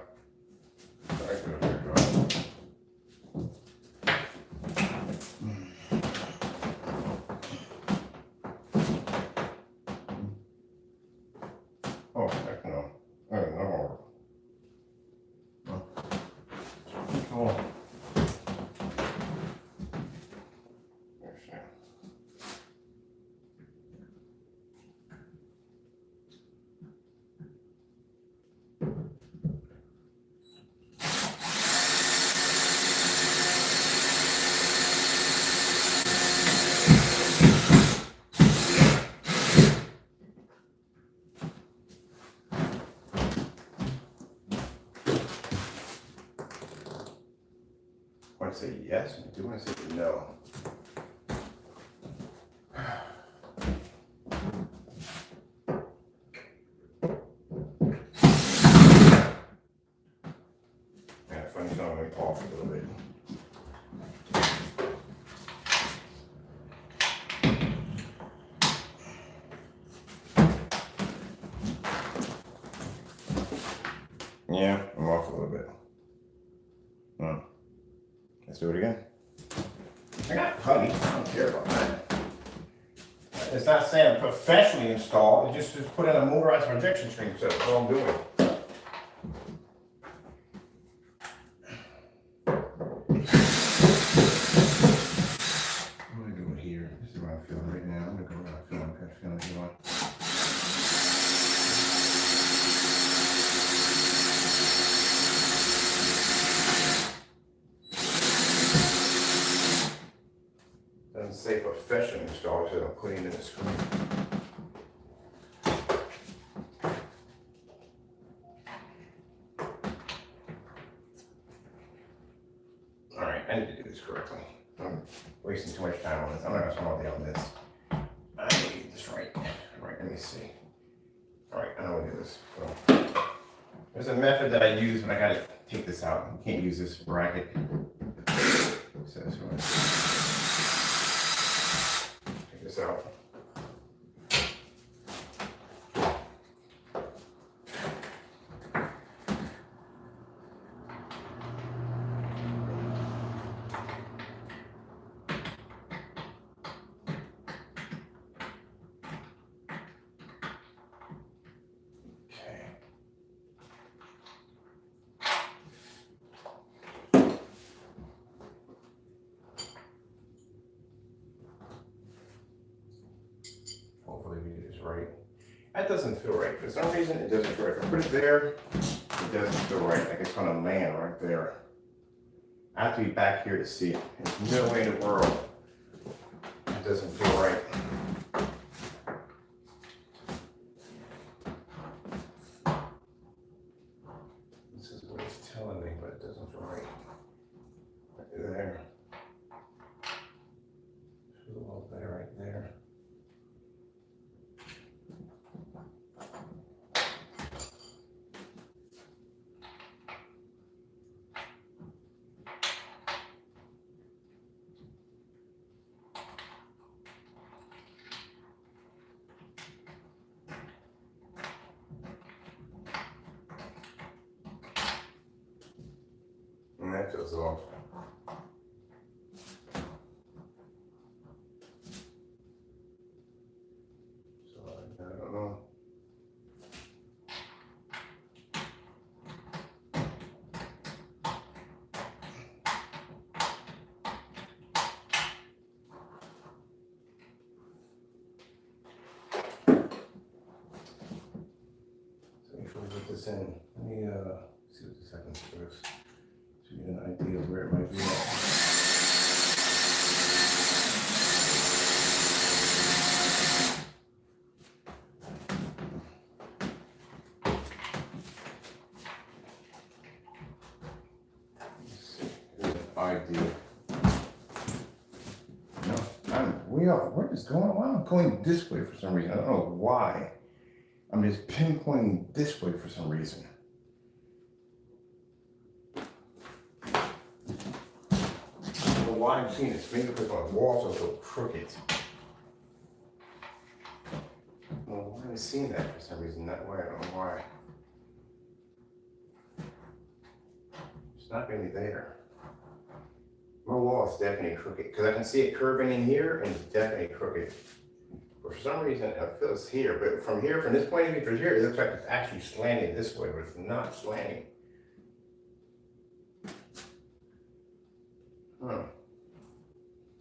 Sorry for the oh, heck no. Oh, no. Oh. I want to say yes, and I do want to say no. Yeah, funny song, we off a little bit. Yeah, I'm off a little bit. Let's do it again. I got putty. I don't care about that. It's not saying professionally installed. It just put in a motorized projection screen. So that's all I'm doing. I'm gonna do it here. This is what I'm feeling right now. I'm gonna go where I feel like I'm feeling. Doesn't say professional installer, so I'm putting it in the screen. Alright, I need to do this correctly. I'm wasting too much time on this. I'm not gonna spend all day on this. I need to this right. All right, let me see. All right, I know what it is. So, there's a method that I use when I gotta take this out. You can't use this bracket. So this one. Take this out. Hopefully we get this right. That doesn't feel right. For some reason, it doesn't feel right. If I put it there, it doesn't feel right. Like it's gonna land right there. I have to be back here to see it. There's no way in the world it doesn't feel right. This is what it's telling me, but it doesn't feel right. Right there. Feel a little better right there. And that feels off. So I don't know. So before we put this in, let me see what the seconds first. So you get an idea of where it might be at. Idea. No, what is going on? I'm going this way for some reason. I don't know why. I'm just pinpointing this way for some reason. I don't know why I'm seeing this finger because my walls are so crooked. I don't know why I'm seeing that for some reason that way. I don't know why. It's not really there. My wall is definitely crooked because I can see it curving in here and it's definitely crooked. But for some reason, I feel it's here. But from here, from this point of view to here, it looks like it's actually slanting this way, but it's not slanting.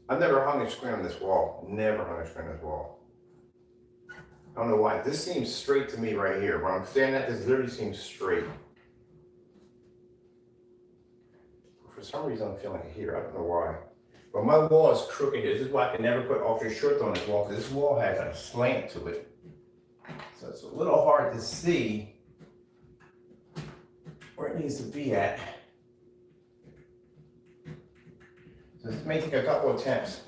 I've never hung a screen on this wall. Never hung a screen on this wall. I don't know why. This seems straight to me right here. Where I'm standing at, this literally seems straight. For some reason, I'm feeling it here. I don't know why. But my wall is crooked. This is why I can never put ultra short on this wall, because this wall has a slant to it. So it's a little hard to see where it needs to be at. So this may take a couple attempts.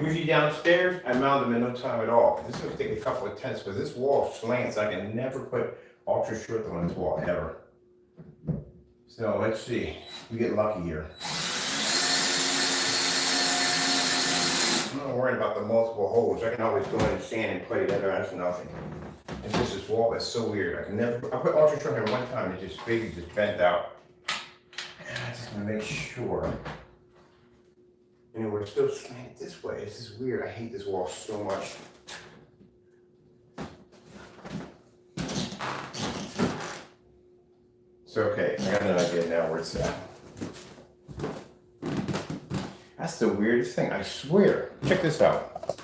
Usually downstairs, I mount them in no time at all. This is going to take a couple of attempts because this wall slants. I can never put ultra short on this wall, ever. So let's see. We get lucky here. I'm not worried about the multiple holes. I can always go in and sand and play that. That's nothing. It's just this wall is so weird. I can never. I put ultra short here one time. It just basically just bent out. And I just want to make sure. You know, we're still slanted this way. This is weird. I hate this wall so much. It's okay. I got an idea now where it's at. That's the weirdest thing. I swear. Check this out.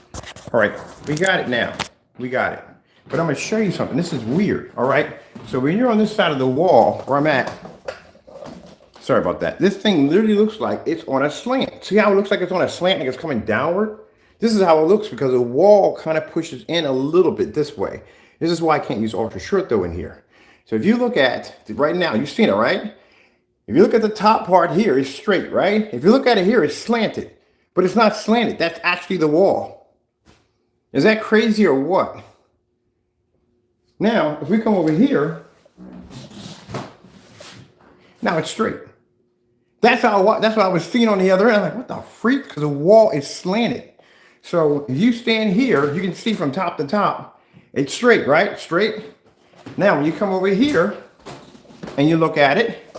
All right. We got it now. We got it. But I'm going to show you something. This is weird. All right. So when you're on this side of the wall where I'm at, sorry about that. This thing literally looks like it's on a slant. See how it looks like it's on a slant, like it's coming downward? This is how it looks because the wall kind of pushes in a little bit this way. This is why I can't use ultra short though in here. So if you look at right now, you've seen it, right? If you look at the top part here, it's straight, right? If you look at it here, it's slanted, but it's not slanted. That's actually the wall. Is that crazy or what? Now, if we come over here, now it's straight. That's that's what I was seeing on the other end. I'm like, what the freak? Because the wall is slanted. So if you stand here, you can see from top to top, it's straight, right? Straight. Now, when you come over here and you look at it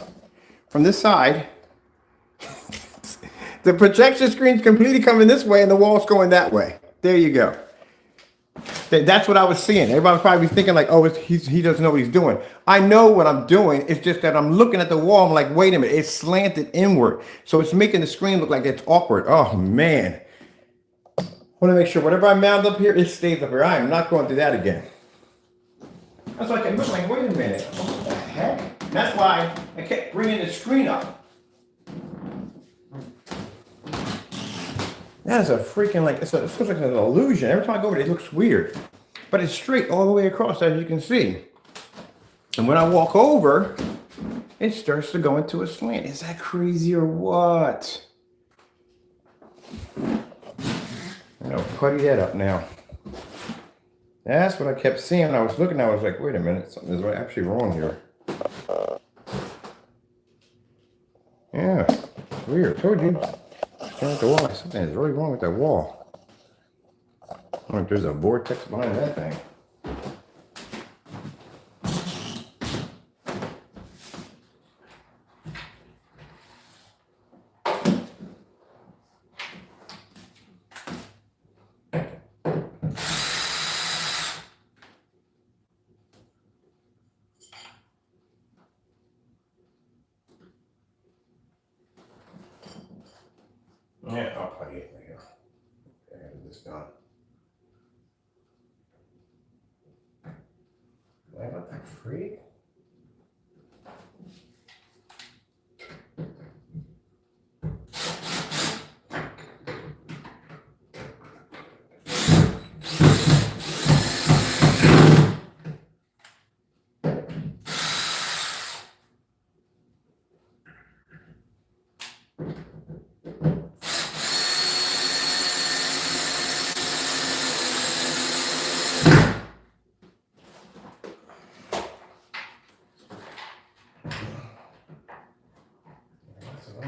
from this side, the projection screen's completely coming this way and the wall's going that way. There you go. That's what I was seeing. Everybody's probably thinking like, oh, he doesn't know what he's doing. I know what I'm doing. It's just that I'm looking at the wall. I'm like, wait a minute. It's slanted inward. So it's making the screen look like it's awkward. Oh, man. I want to make sure whatever I mount up here, it stays up here. I am not going through that again. That's like, I'm like, wait a minute. What the heck? That's why I kept bringing the screen up. That is a freaking, like, it looks like an illusion. Every time I go over it, it looks weird. But it's straight all the way across, as you can see. And when I walk over, it starts to go into a slant. Is that crazy or what? I'm gonna putty that up now. That's what I kept seeing. I was looking, I was like, wait a minute, something is actually wrong here. Yeah, it's weird. I told you. At the wall. Something is really wrong with that wall. I don't know if there's a vortex behind that thing. Yeah, I'll play it right here. Okay, get this done. Man, what the freak?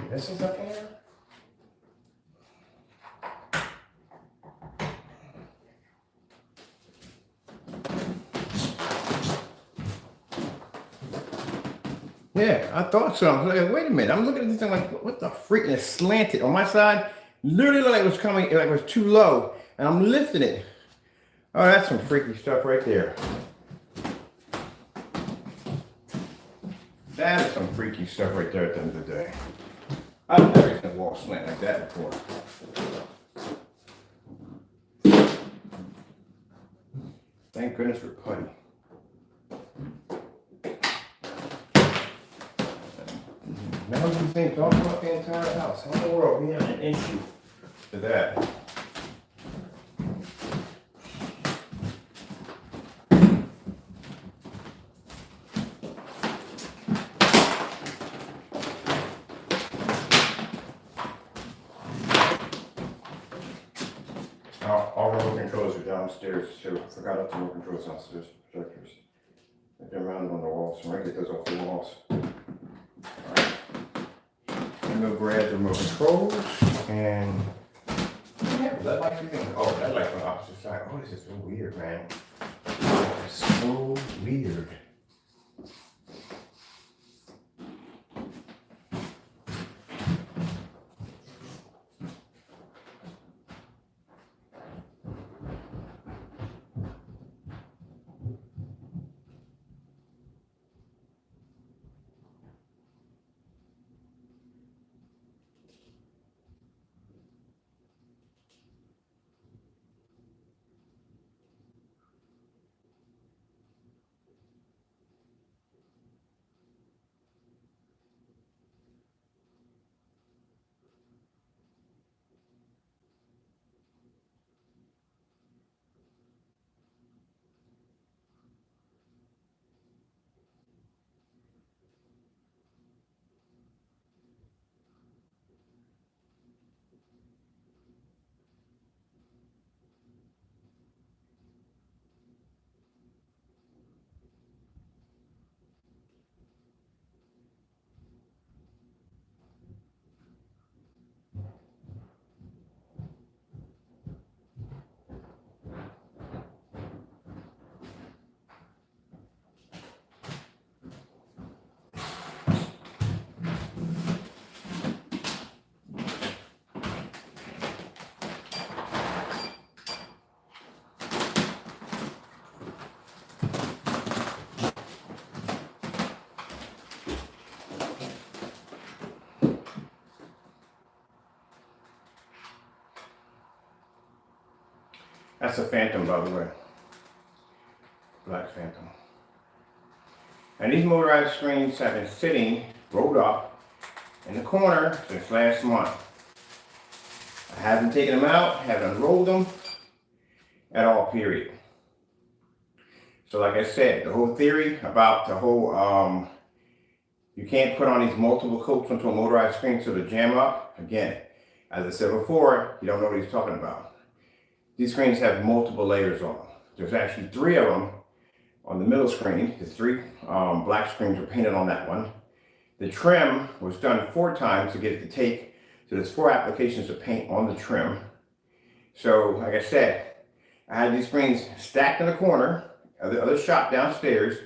This is up here? Yeah, I thought so. I was like, wait a minute. I'm looking at this thing like, what the freak? And it's slanted on my side. Literally looked like it was coming, like it was too low. And I'm lifting it. Oh, that's some freaky stuff right there. That is some freaky stuff right there at the end of the day. I've never seen a wall slant like that before. Thank goodness for putty. Now you think all about the entire house. How in the world we have an issue to that? All remote controls are downstairs too. I forgot about the remote controls downstairs. Projectors. They're mounted on the walls. I'm gonna get those off the walls. Alright. I'm gonna grab the remote controls and yeah, that light's even. Oh, that light's on the opposite side. Oh, this is so weird, man. It's so weird. That's a Phantom, by the way. Black Phantom. And these motorized screens have been sitting, rolled up, in the corner since last month. I haven't taken them out, haven't unrolled them at all, period. So like I said, the whole theory about the whole, you can't put on these multiple coats onto a motorized screen so they jam up. Again, as I said before, you don't know what he's talking about. These screens have multiple layers on them. There's actually 3 of them on the middle screen. The 3 black screens were painted on that one. The trim was done 4 times to get it to take. So there's 4 applications of paint on the trim. So like I said, I had these screens stacked in the corner of the other shop downstairs.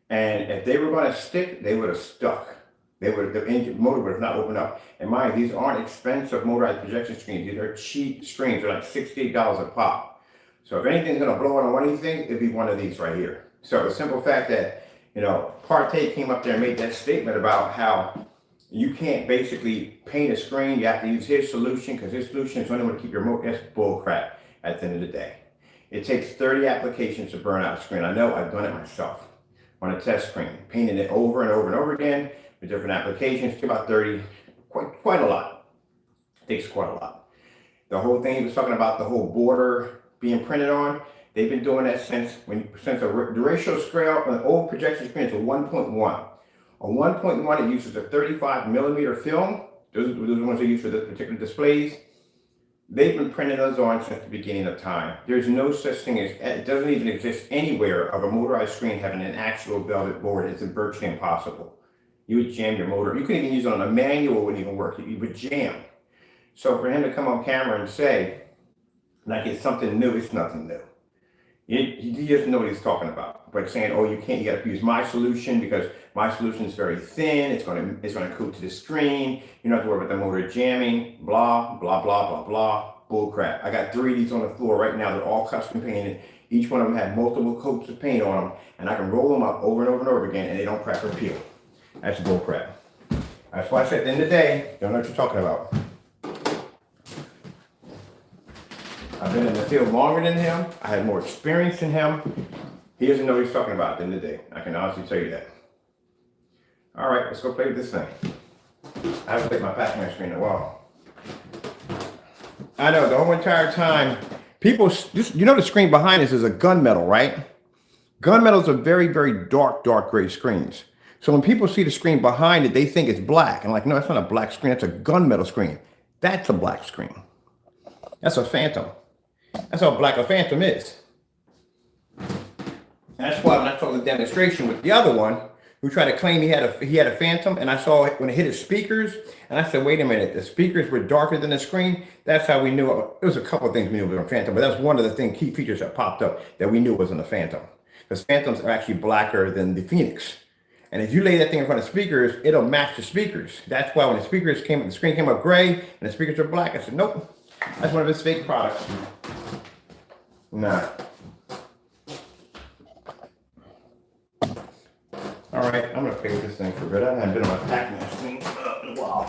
And if they were going to stick, they would have stuck. The engine motor would have not opened up. And mind, these aren't expensive motorized projection screens. These are cheap screens. They're like $68 a pop. So if anything's going to blow out on one of these things, it'd be one of these right here. So the simple fact that, you know, Partey came up there and made that statement about how you can't basically paint a screen. You have to use his solution because his solution is only going to keep your motor. That's bull crap at the end of the day. It takes 30 applications to burn out a screen. I know, I've done it myself on a test screen, painting it over and over and over again with different applications. It's about 30, quite a lot. It takes quite a lot. The whole thing he was talking about, the whole border being printed on, they've been doing that since the ratio scale on the old projection screen is a 1.1. A 1.1, it uses a 35 millimeter film. Those are the ones they use for the particular displays. They've been printing those on since the beginning of time. There's no such thing as, it doesn't even exist anywhere of a motorized screen having an actual velvet board. It's virtually impossible. You would jam your motor. You couldn't even use it on a manual, it wouldn't even work. You would jam. So for him to come on camera and say, like it's something new, it's nothing new. He doesn't know what he's talking about. But saying, oh, you can't, you got to use my solution because my solution is very thin. It's going to coat to the screen. You don't have to worry about the motor jamming. Blah blah blah blah blah. Bull crap. I got 3 of these on the floor right now. They're all custom painted. Each one of them had multiple coats of paint on them, and I can roll them up over and over and over again, and they don't crack or peel. That's bull crap. That's why I said at the end of the day, don't know what you're talking about. I've been in the field longer than him. I had more experience than him. He doesn't know what he's talking about at the end of the day. I can honestly tell you that. All right, let's go play with this thing. I haven't played my Pac-Man screen in a while. I know, the whole entire time, people, you know the screen behind us is a gunmetal, right? Gunmetals are very, very dark gray screens. So when people see the screen behind it, they think it's black. I'm like, no, that's not a black screen. That's a gunmetal screen. That's a black screen. That's a Phantom. That's how black a Phantom is. That's why when I saw the demonstration with the other one, who tried to claim he had a Phantom, and I saw it when it hit his speakers, and I said, wait a minute, the speakers were darker than the screen. That's how we knew it. There was a couple of things we knew it was a Phantom, but that's one of the key features that popped up that we knew wasn't a Phantom. Because Phantoms are actually blacker than the Phoenix. And if you lay that thing in front of speakers, it'll match the speakers. That's why when the screen came up gray and the speakers are black, I said, nope, that's one of his fake products. Nah. All right, I'm gonna play with this thing for a bit. I haven't been on my Pac-Man screen in a while.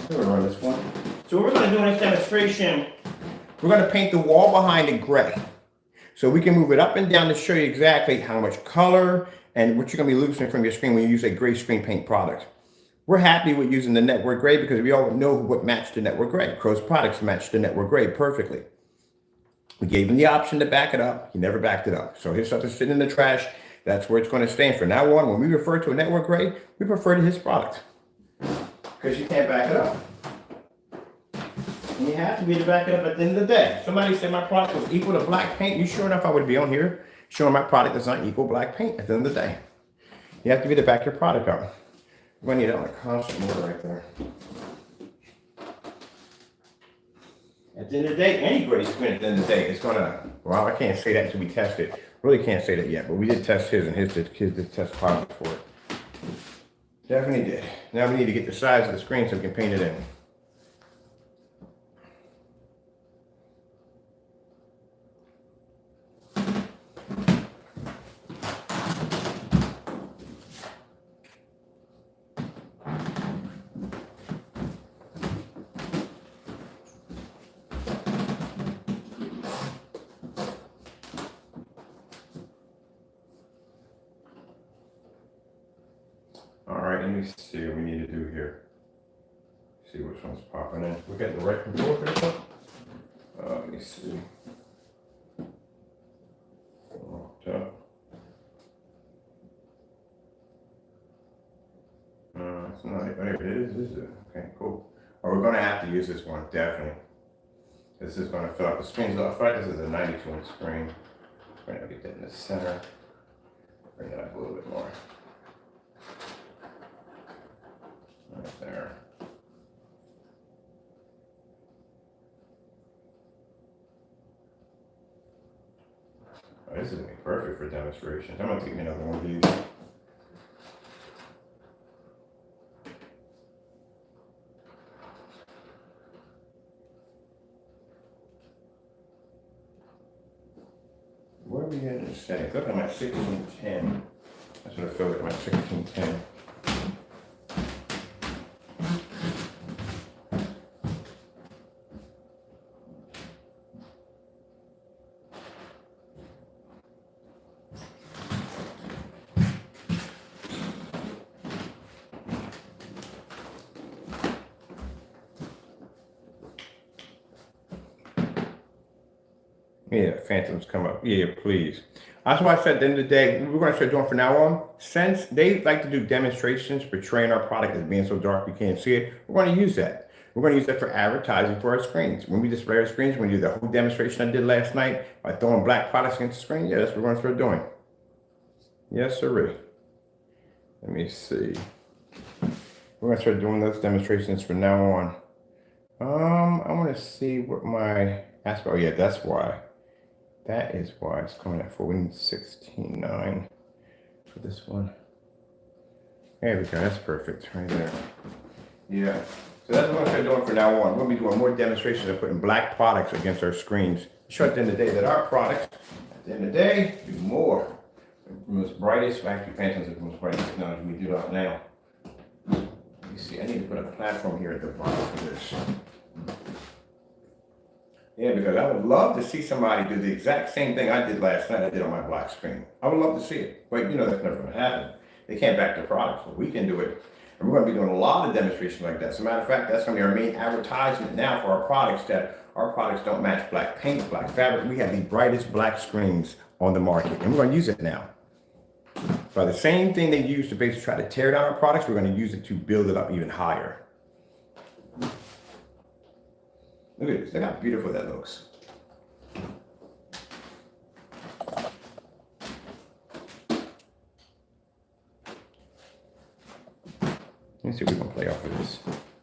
Here we are, this one. So what we're gonna do in this demonstration, we're gonna paint the wall behind it gray. So we can move it up and down to show you exactly how much color and what you're gonna be losing from your screen when you use a gray screen paint product. We're happy with using the Network Gray because we all know what matched the Network Gray. Crow's products matched the Network Gray perfectly. We gave him the option to back it up. He never backed it up. So his stuff is sitting in the trash. That's where it's going to stay. And from now on, when we refer to a Network Gray, we refer to his product. Because you can't back it up. And you have to be to back it up at the end of the day. Somebody said my product was equal to black paint. You sure enough, I would be on here showing my product does not equal black paint at the end of the day. You have to be to back your product up. We're going to need it on a constant motor right there. At the end of the day, any gray screen at the end of the day is going to, well, I can't say that until we test it. Really can't say that yet, but we did test his and his did test positive for it. Definitely did. Now we need to get the size of the screen so we can paint it in. let me see what we need to do here. See which one's popping in. We got the right control for this one? Let me see. Locked up. It's not, there it is it? Okay, cool. Oh, we're gonna have to use this one, definitely. This is gonna fill up the screen's off right. This is a 92-inch screen. We're gonna get that in the center. Bring it up a little bit more. Right there. Oh, this is gonna be perfect for demonstrations. I'm gonna take another one of these. Where are we at in the setting? Look, I'm at 1610. That's what I feel like. I'm at 1610. Yeah, phantoms come up. Yeah, please. That's why I said at the end of the day, we're going to start doing from now on. Since they like to do demonstrations portraying our product as being so dark you can't see it, we're going to use that. We're going to use that for advertising for our screens. When we display our screens, when we do the whole demonstration I did last night by throwing black products against the screen, yeah, that's what we're going to start doing. Yes, sirree. Let me see. We're going to start doing those demonstrations from now on. I want to see what my aspect. Oh, yeah, that's why. That is why it's coming at 4. We need 16.9 for this one. There we go. That's perfect right there. Yeah. So that's what I'm going to start doing from now on. We'll be doing more demonstrations of putting black products against our screens. Show at the end of the day that our products, at the end of the day, do more. The most brightest, actually, Phantoms are the most brightest technology we do out now. Let me see. I need to put a platform here at the bottom for this. Yeah, because I would love to see somebody do the exact same thing I did last night I did on my black screen. I would love to see it. But you know that's never going to happen. They can't back the products, but we can do it. And we're going to be doing a lot of demonstrations like that. As a matter of fact, that's going to be our main advertisement now for our products, that our products don't match black paint, black fabric. We have the brightest black screens on the market, and we're going to use it now. By the same thing they use to basically try to tear down our products, we're going to use it to build it up even higher. Look at this. Look how beautiful that looks. Let me see if we can play off of this.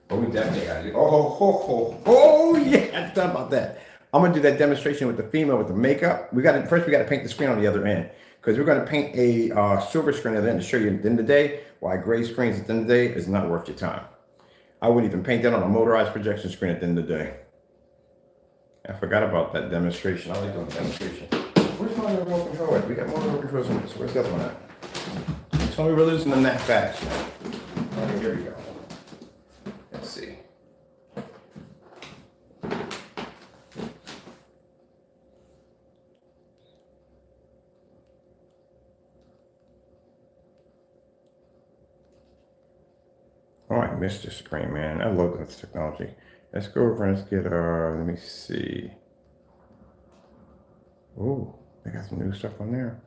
Oh, we definitely got to do. Oh, yeah. I thought about that. I'm going to do that demonstration with the female with the makeup. First, we got to paint the screen on the other end, because we're going to paint a silver screen at the end to show you at the end of the day why gray screens at the end of the day is not worth your time. I wouldn't even paint that on a motorized projection screen at the end of the day. I forgot about that demonstration. I like doing the demonstration. Where's my remote control at? We got more remote controls in this. Where's the other one at? So we're losing them that fast. Okay, here we go. Let's see. Oh, I missed the screen, man. I love this technology. Let's go over and let's get, let me see. Oh, they got some new stuff on there.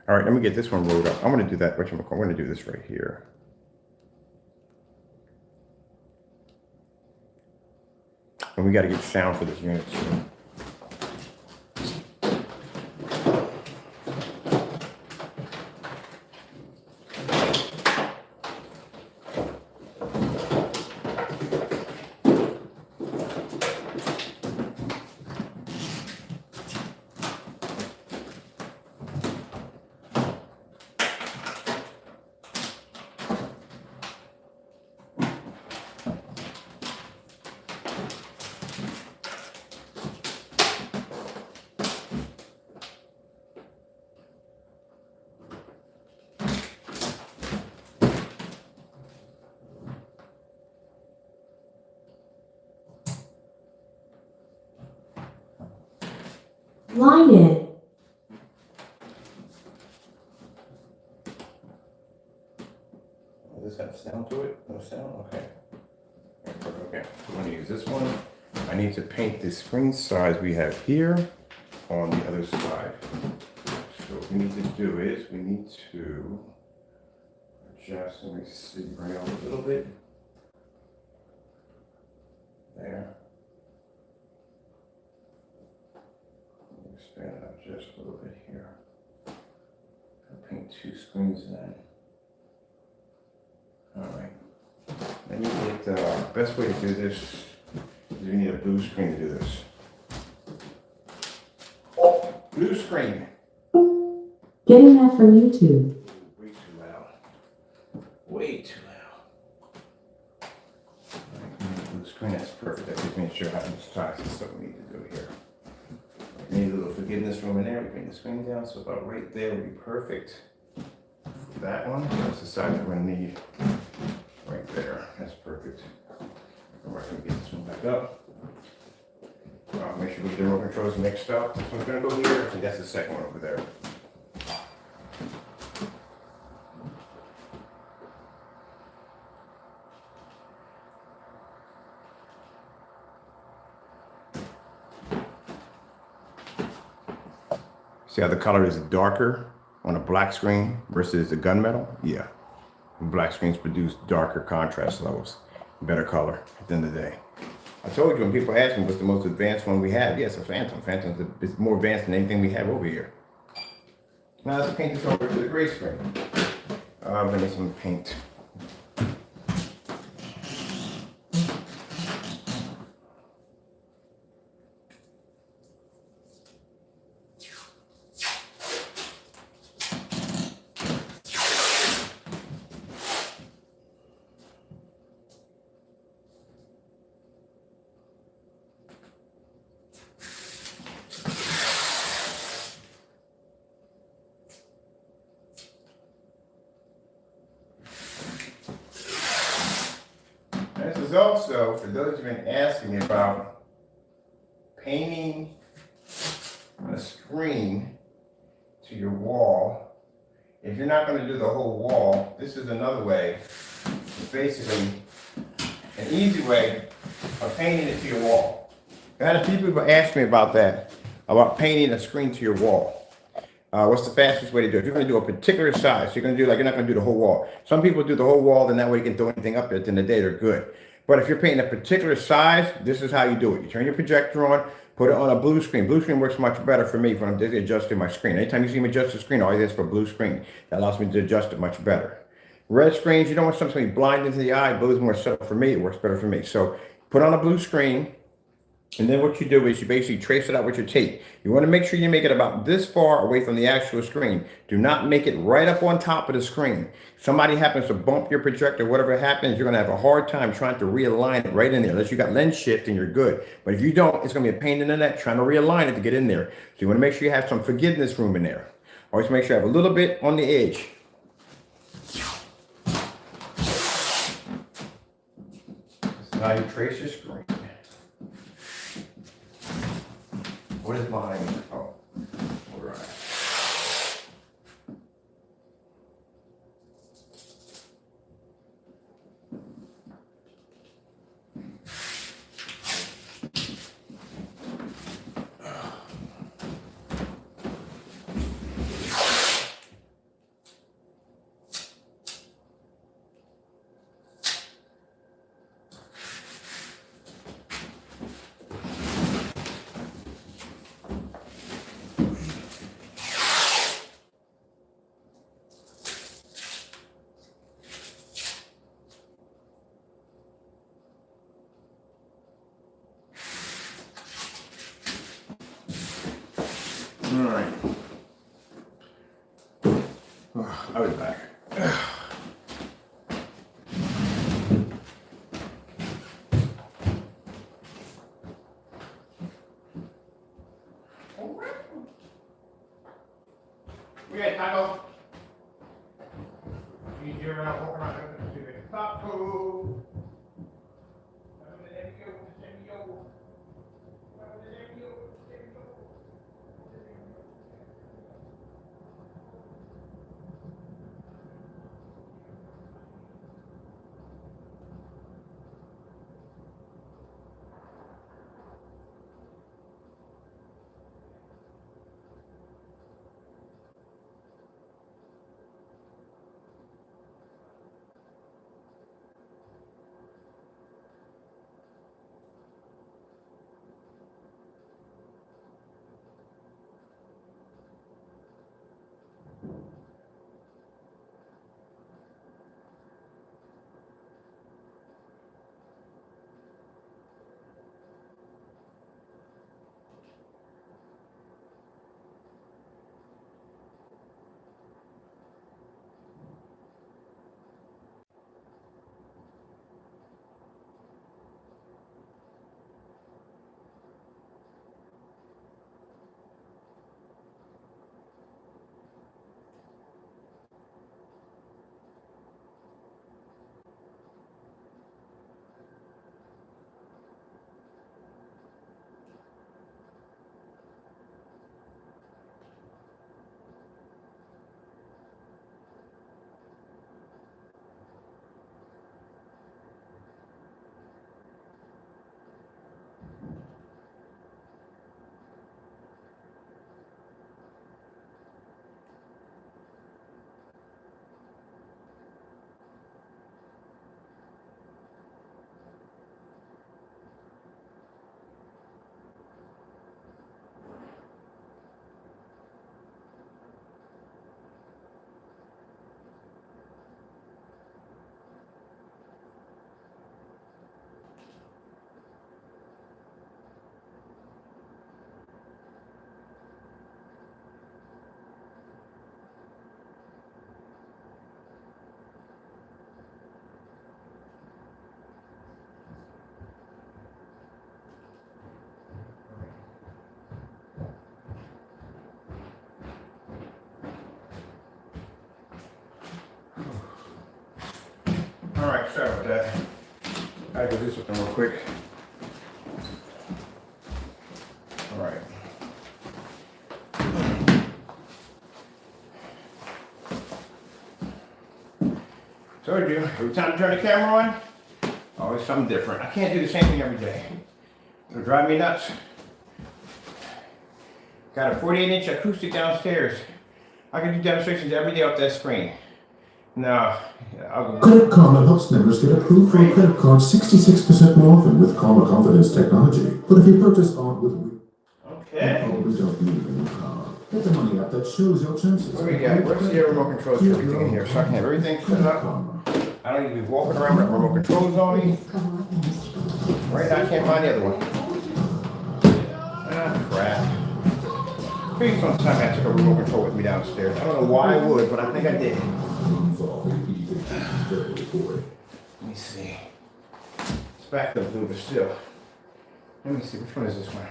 All right, let me get this one loaded up. I'm going to do that. We're going to do this right here. And we got to get sound for this unit too. Line in. This sound to it? No sound? Okay. Okay, I'm gonna use this one. I need to paint the screen size we have here on the other side. So what we need to do is we need to adjust, let me see, bring it up a little bit. There. Expand it up just a little bit here. I'll paint 2 screens then. Alright. Then you get the best way to do this is you need a blue screen to do this. Blue screen. Getting that from YouTube. Way too loud. Way too loud. Alright, blue screen, that's perfect. That gives me a sure how much size and stuff we need to do here. I need a little forgiveness room in there. We bring the screen down, so about right there would be perfect. That one, that's the size we're gonna need. Right there, that's perfect. We're gonna get this one back up. Make sure we get the remote controls mixed up. This one's gonna go here. I think that's the second one over there. See how the color is darker on a black screen versus the gunmetal? Yeah. Black screens produce darker contrast levels, better color at the end of the day. I told you when people ask me what's the most advanced one we have, yes, a Phantom. Phantom's it's more advanced than anything we have over here. Now let's paint this over to the gray screen. I'm gonna need some paint. This is also, for those who've been asking about painting a screen to your wall. If you're not going to do the whole wall, this is another way. It's basically an easy way of painting it to your wall. I had a few people ask me about that, about painting a screen to your wall. What's the fastest way to do it? If you're going to do a particular size, you're going to do like you're not going to do the whole wall. Some people do the whole wall, then that way you can throw anything up there at the end of the day, they're good. But if you're painting a particular size, this is how you do it. You turn your projector on, put it on a blue screen. Blue screen works much better for me when I'm adjusting my screen. Anytime you see me adjust the screen, I always ask for blue screen. That allows me to adjust it much better. Red screens, you don't want something to be blind into the eye. Blue is more subtle for me. It works better for me. So put on a blue screen. And then what you do is you basically trace it out with your tape. You want to make sure you make it about this far away from the actual screen. Do not make it right up on top of the screen. Somebody happens to bump your projector, whatever happens, you're going to have a hard time trying to realign it right in there. Unless you got lens shift and you're good. But if you don't, it's going to be a pain in the neck trying to realign it to get in there. So you want to make sure you have some forgiveness room in there. Always make sure you have a little bit on the edge. This is how you trace your screen. What is behind me? Oh, Motorize. All right. Oh, I was back. We got taco. You're out walking around to the taco. about that. I gotta do something real quick. All right. Told you, every time I turn the camera on, always something different. I can't do the same thing every day. It'll drive me nuts. Got a 48-inch acoustic downstairs. I can do demonstrations every day off that screen. No, Credit Karma helps members get approved for a credit card 66% more often with Karma Confidence technology. But if you purchase art with you probably don't need a new car. Get the money up that shows your chances. What do we got? Where's the remote controls for everything in here? So I can have everything set up. I don't need to be walking around with remote controls on me. Right now I can't find the other one. Ah, crap. Please don't tell me I took a remote control with me downstairs. I don't know why I would, but I think I did. Let me see. It's back up blue, but still. Let me see, which one is this one?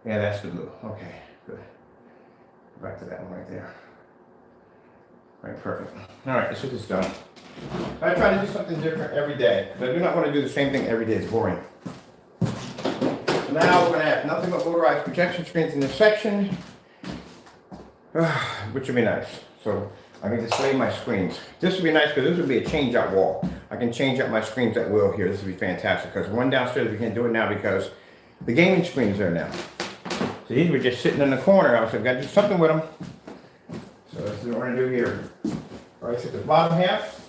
Yeah, that's the blue. Okay, good. Back to that one right there. All right, perfect. All right, let's get this done. I try to do something different every day, because I do not want to do the same thing every day. It's boring. So now we're going to have nothing but motorized projection screens in this section, which would be nice. So I can display my screens. This would be nice because this would be a change out wall. I can change out my screens at will here. This would be fantastic because one downstairs we can't do it now because the gaming screens are now. So these were just sitting in the corner. I was like, gotta do something with them. So this is what we're gonna do here. All right, so the bottom half.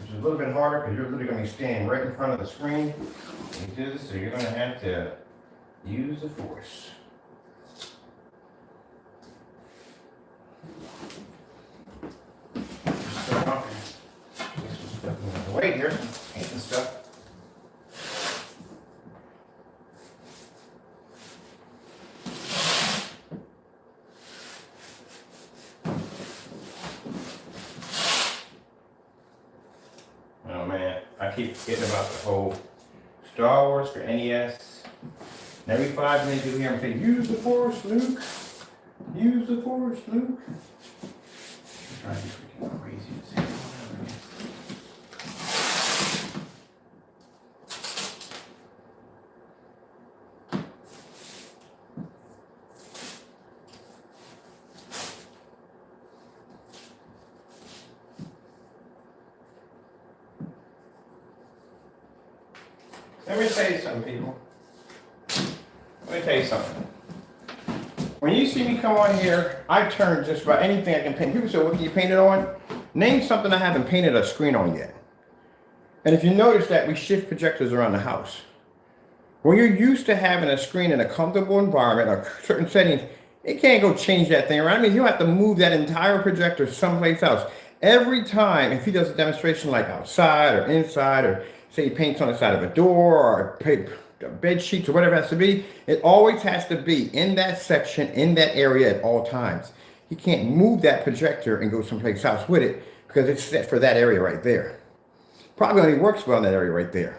Which is a little bit harder because you're literally gonna be standing right in front of the screen. You do this, so you're gonna have to use the force. Wait here, paint and stuff. Oh man, I keep forgetting about the whole Star Wars for NES. And every 5 minutes you hear him say, use the force, Luke. Use the force, Luke. I'm trying to be freaking crazy to say whatever. Let me tell you something, people. Let me tell you something. When you see me come on here, I turn just about anything I can paint. People say, what can you paint it on? Name something I haven't painted a screen on yet. And if you notice that we shift projectors around the house. When you're used to having a screen in a comfortable environment or certain settings, it can't go change that thing around. I mean, you have to move that entire projector someplace else. Every time, if he does a demonstration like outside or inside, or say he paints on the side of a door or bed sheets or whatever it has to be, it always has to be in that section, in that area at all times. You can't move that projector and go someplace else with it because it's set for that area right there. Probably only works well in that area right there.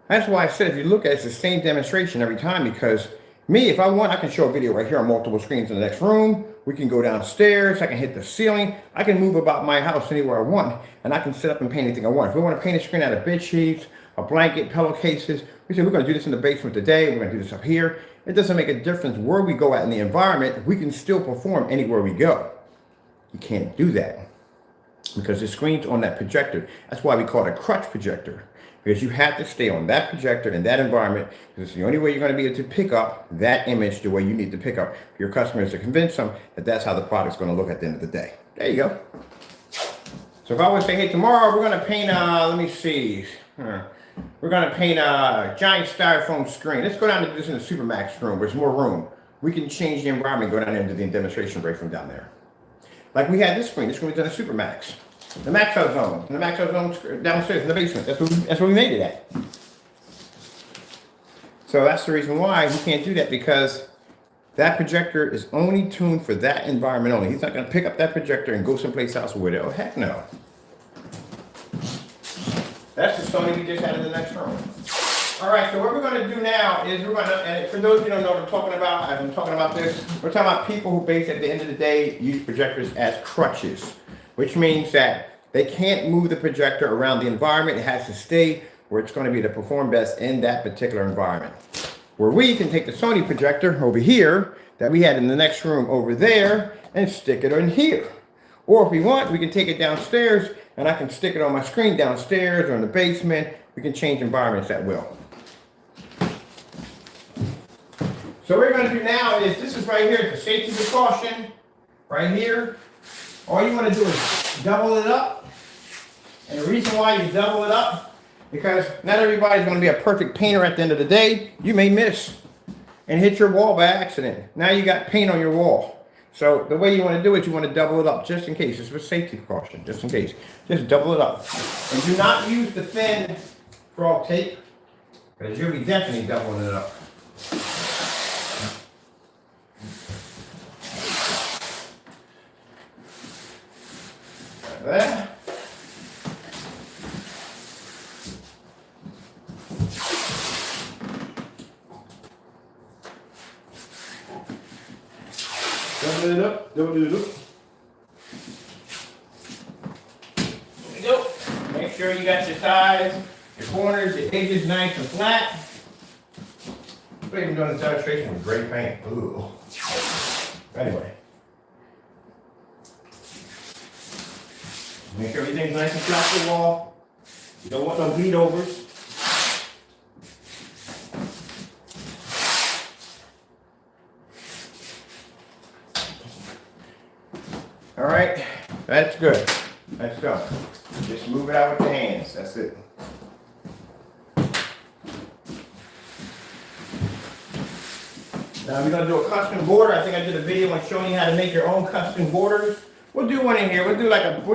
That's why I said if you look at it, it's the same demonstration every time, because me, if I want, I can show a video right here on multiple screens in the next room. We can go downstairs, I can hit the ceiling, I can move about my house anywhere I want, and I can set up and paint anything I want. If we want to paint a screen out of bed sheets, a blanket, pillowcases, we say we're going to do this in the basement today, we're going to do this up here. It doesn't make a difference where we go at in the environment, we can still perform anywhere we go. You can't do that because the screen's on that projector. That's why we call it a crutch projector. Because you have to stay on that projector in that environment, because it's the only way you're going to be able to pick up that image the way you need to pick up your customers, to convince them that that's how the product's going to look at the end of the day. There you go. So if I would say, hey, tomorrow we're going to paint, let me see, we're going to paint a giant styrofoam screen. Let's go down to this in the Supermax room, where there's more room. We can change the environment, go down into the demonstration break from down there. Like we had this screen was in a Supermax. The Max Out Zone. The Max Out Zone downstairs in the basement. That's where we made it at. So that's the reason why we can't do that, because that projector is only tuned for that environment only. He's not going to pick up that projector and go someplace else with it. Oh, heck no. That's the Sony we just had in the next room. All right, so what we're going to do now is we're going to, and for those of you who don't know what I'm talking about, I've been talking about this. We're talking about people who basically at the end of the day use projectors as crutches, which means that they can't move the projector around the environment. It has to stay where it's going to be to perform best in that particular environment. Where we can take the Sony projector over here that we had in the next room over there and stick it in here. Or if we want, we can take it downstairs and I can stick it on my screen downstairs or in the basement. We can change environments at will. So what we're going to do now is, this is right here, it's a safety precaution, right here. All you want to do is double it up. And the reason why you double it up, because not everybody's going to be a perfect painter at the end of the day. You may miss and hit your wall by accident. Now you got paint on your wall. So the way you want to do it, you want to double it up just in case. It's a safety precaution, just in case. Just double it up. And do not use the thin frog tape, because you'll be definitely doubling it up. Like that. Double it up, double it up. There we go. Make sure you got your sides, your corners, your edges nice and flat. We're even doing this demonstration with great paint. Ooh. Anyway. Make sure everything's nice and flat to the wall. You don't want no bleed overs. All right, that's good. Let's go. Just move it out with your hands. That's it. Now we're gonna do a custom border. I think I did a video on showing you how to make your own custom borders. We'll do one in here. We'll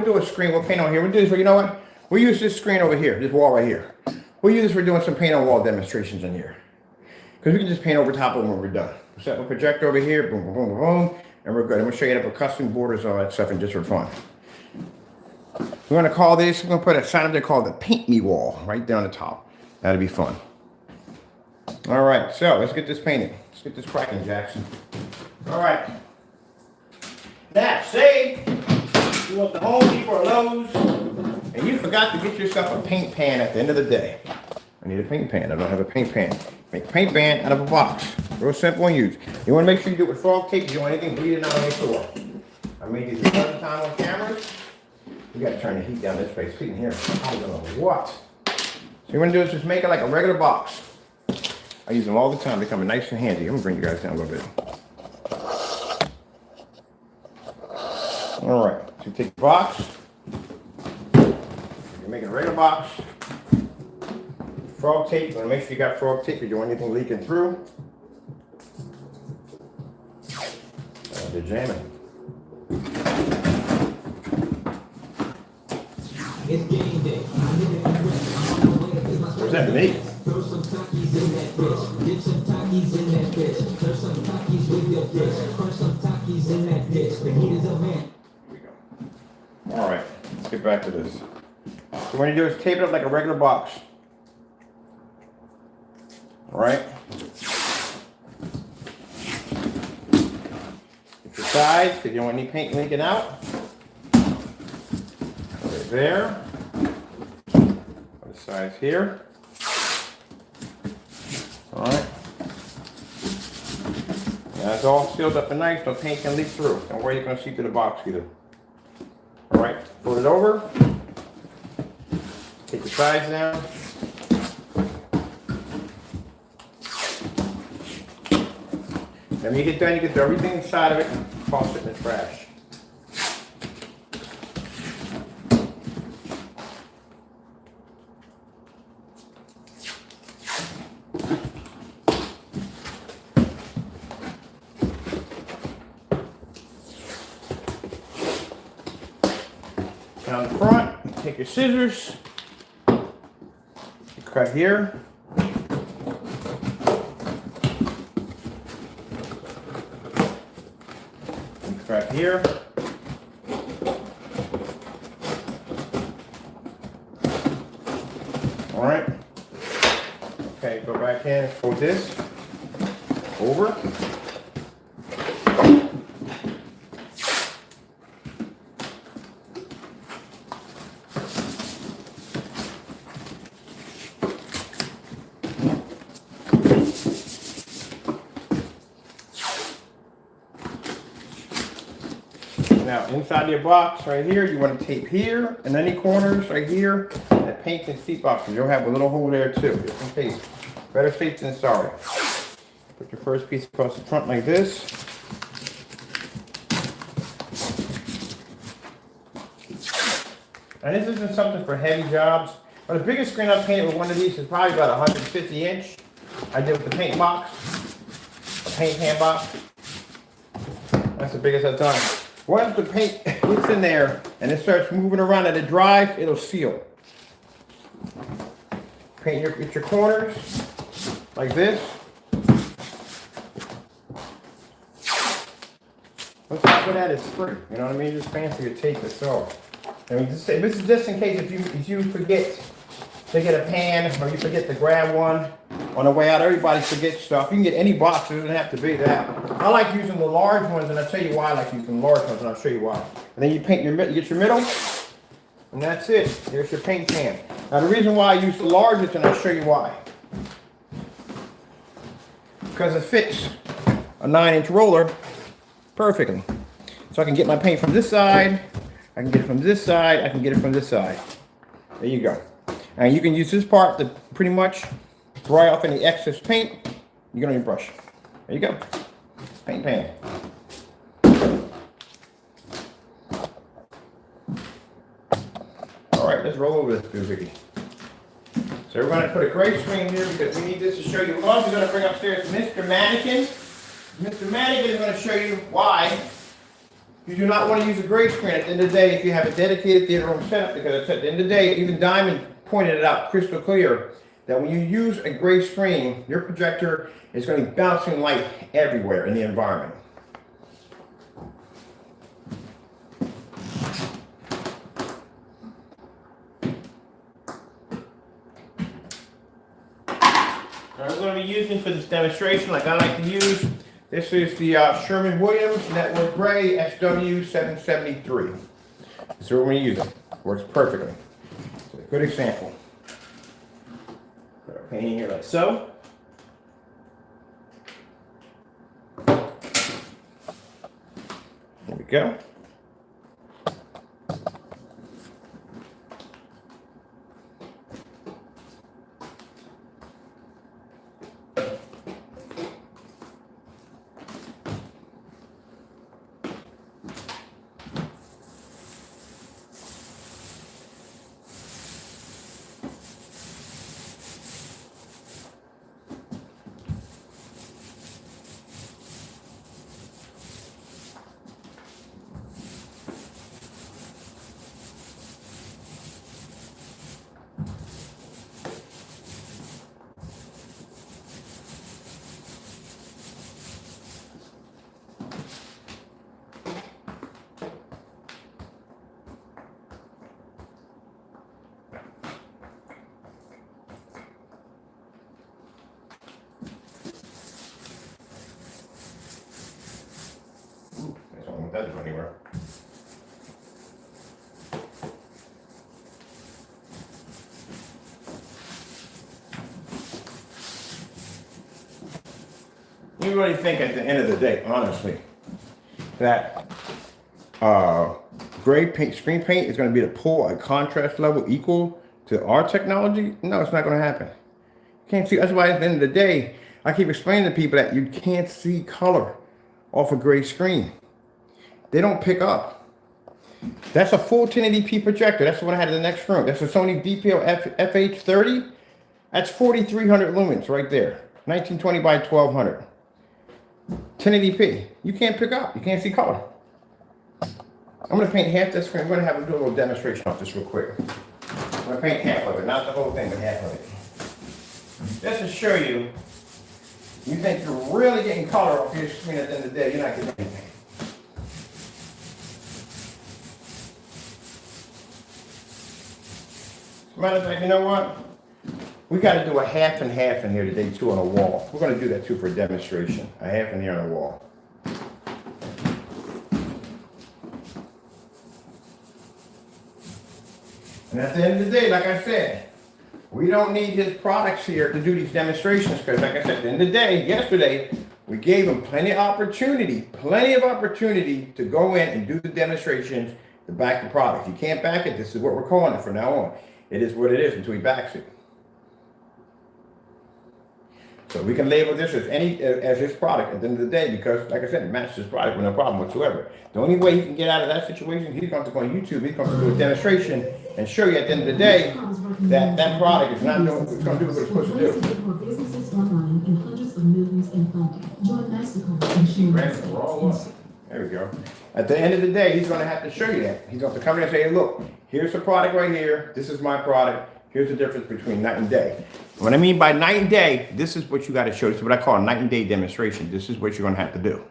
do a screen. We'll paint on here. We'll do this. You know what? We'll use this screen over here, this wall right here. We'll use this for doing some paint on wall demonstrations in here. Because we can just paint over top of them when we're done. Set a projector over here. Boom, boom, boom, boom, boom. And we're good. I'm going to show you how to put custom borders and all that stuff and just for fun. We're going to call this, we're going to put a sign up there called the Paint Me Wall right there on the top. That'll be fun. All right, so let's get this painted. Let's get this cracking, Jackson. All right. Now, say you want the Home Depot or Lowe's and you forgot to get yourself a paint pan at the end of the day. I need a paint pan. I don't have a paint pan. Make a paint pan out of a box. Real simple and use. You want to make sure you do it with frog tape. You don't want anything bleeding out on your floor. I made these a ton of time on cameras. We got to turn the heat down this place. Heat in here. I don't know what. So you want to do is just make it like a regular box. I use them all the time. They come in nice and handy. I'm going to bring you guys down a little bit. All right. So you take the box. You make it a regular box. Frog tape, you want to make sure you got frog tape if you don't want anything leaking through. They're jamming. It's game day. Where's that meat? Throw some Takis in that bitch. Dip some Takis in that bitch. Throw some Takis with your bitch. Crush some Takis in that bitch. The heat is a man. Here we go. All right, let's get back to this. So what you do is tape it up like a regular box. All right. Get your sides, because you don't want any paint leaking out. Put it there. Put the sides here. All right. Now it's all sealed up and nice, no paint can leak through. Don't worry, you're going to see through the box either. All right, fold it over. Take the sides down. Then when you get done, you get everything inside of it and toss it in the trash. Down the front, take your scissors, you cut here. Right here. All right. Okay, can fold this over. Now, inside your box right here, you want to tape here and any corners right here that paint and seat boxes. You'll have a little hole there too, just in case. Better safe than sorry. Put your first piece across the front like this. And this isn't something for heavy jobs. But the biggest screen I've painted with one of these is probably about 150 inch. I did with the paint box, a paint hand box. That's the biggest I've done. Once the paint gets in there and it starts moving around and it dries, it'll seal. Get your corners like this. On top of that, it's free. You know what I mean? Just fancy to take this off. I mean, this is just in case if you forget to get a pan or you forget to grab one on the way out. Everybody forgets stuff. You can get any box. It doesn't have to be that. I like using the large ones, and I'll tell you why I like using the large ones, and I'll show you why. And then you paint you get your middle, and that's it. There's your paint pan. Now the reason why I use the largest, and I'll show you why. Because it fits a 9-inch roller perfectly. So I can get my paint from this side, I can get it from this side, I can get it from this side. There you go. And you can use this part to pretty much dry off any excess paint. You get on your brush. There you go. Paint pan. All right, let's roll over this doohickey. So we're going to put a gray screen here because we need this to show you. We're also going to bring upstairs Mr. Mannequin. Mr. Mannequin is going to show you why you do not want to use a gray screen at the end of the day if you have a dedicated theater room setup, because at the end of the day, even Diamond pointed it out crystal clear that when you use a gray screen, your projector is going to be bouncing light everywhere in the environment. I'm going to be using for this demonstration, like I like to use, this is the Sherwin-Williams Network Gray SW773. So we're going to use it. Works perfectly. It's a good example. Put our paint in here like so. There we go. That doesn't go anywhere. You really think at the end of the day, honestly, that gray paint, screen paint is going to be to pull a contrast level equal to our technology? No, it's not going to happen. You can't see. That's why at the end of the day, I keep explaining to people that you can't see color off a gray screen. They don't pick up. That's a full 1080p projector. That's the one I had in the next room. That's a Sony DPO FH30. That's 4,300 lumens right there. 1920 by 1200. 1080p. You can't pick up. You can't see color. I'm going to paint half this screen. I'm going to do a little demonstration off this real quick. I'm going to paint half of it. Not the whole thing, but half of it. Just to show you, you think you're really getting color off your screen at the end of the day. You're not getting anything. Matter of fact, you know what? We got to do a half and half in here today too on a wall. We're going to do that too for a demonstration. A half in here on a wall. And at the end of the day, like I said, we don't need his products here to do these demonstrations because, like I said, at the end of the day, yesterday, we gave him plenty of opportunity to go in and do the demonstrations to back the product. You can't back it. This is what we're calling it from now on. It is what it is until he backs it. So we can label this as his product at the end of the day because, like I said, it matches his product with no problem whatsoever. The only way he can get out of that situation, he's going to go on YouTube, he's going to do a demonstration and show you at the end of the day that that product is not doing, it's going to do what it's supposed to do. More businesses online and hundreds of millions in funding. Join MasterCard and share. There we go. At the end of the day, he's going to have to show you that. He's going to come in and say, look, here's the product right here. This is my product. Here's the difference between night and day. What I mean by night and day, this is what you got to show. This is what I call a night and day demonstration. This is what you're going to have to do.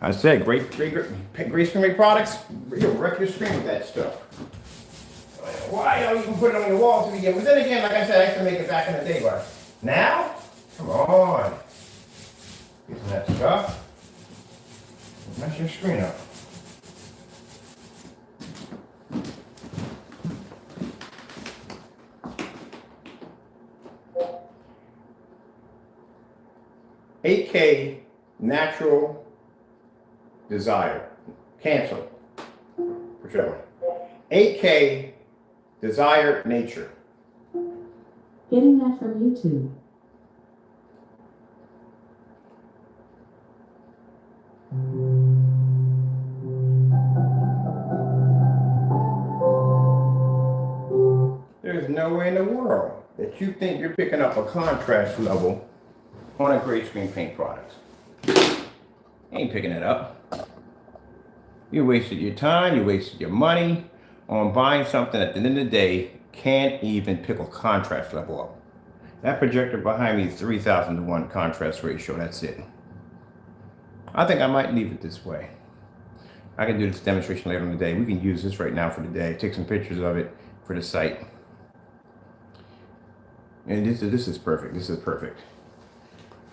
I said, great screen rate products. You'll wreck your screen with that stuff. Why? You can put it on your wall to begin. But then again, like I said, I used to make it back in the day, but now, come on. Using that stuff. Mess your screen up. AK natural desire. Cancel. Whichever. AK desire nature. Getting that from YouTube. There's no way in the world that you think you're picking up a contrast level on a gray screen paint product. Ain't picking it up. You wasted your time, you wasted your money on buying something at the end of the day can't even pick a contrast level up. That projector behind me is 3,000 to 1 contrast ratio, that's it. I think I might leave it this way. I can do this demonstration later in the day. We can use this right now for the day, take some pictures of it for the site. And this is perfect, this is perfect.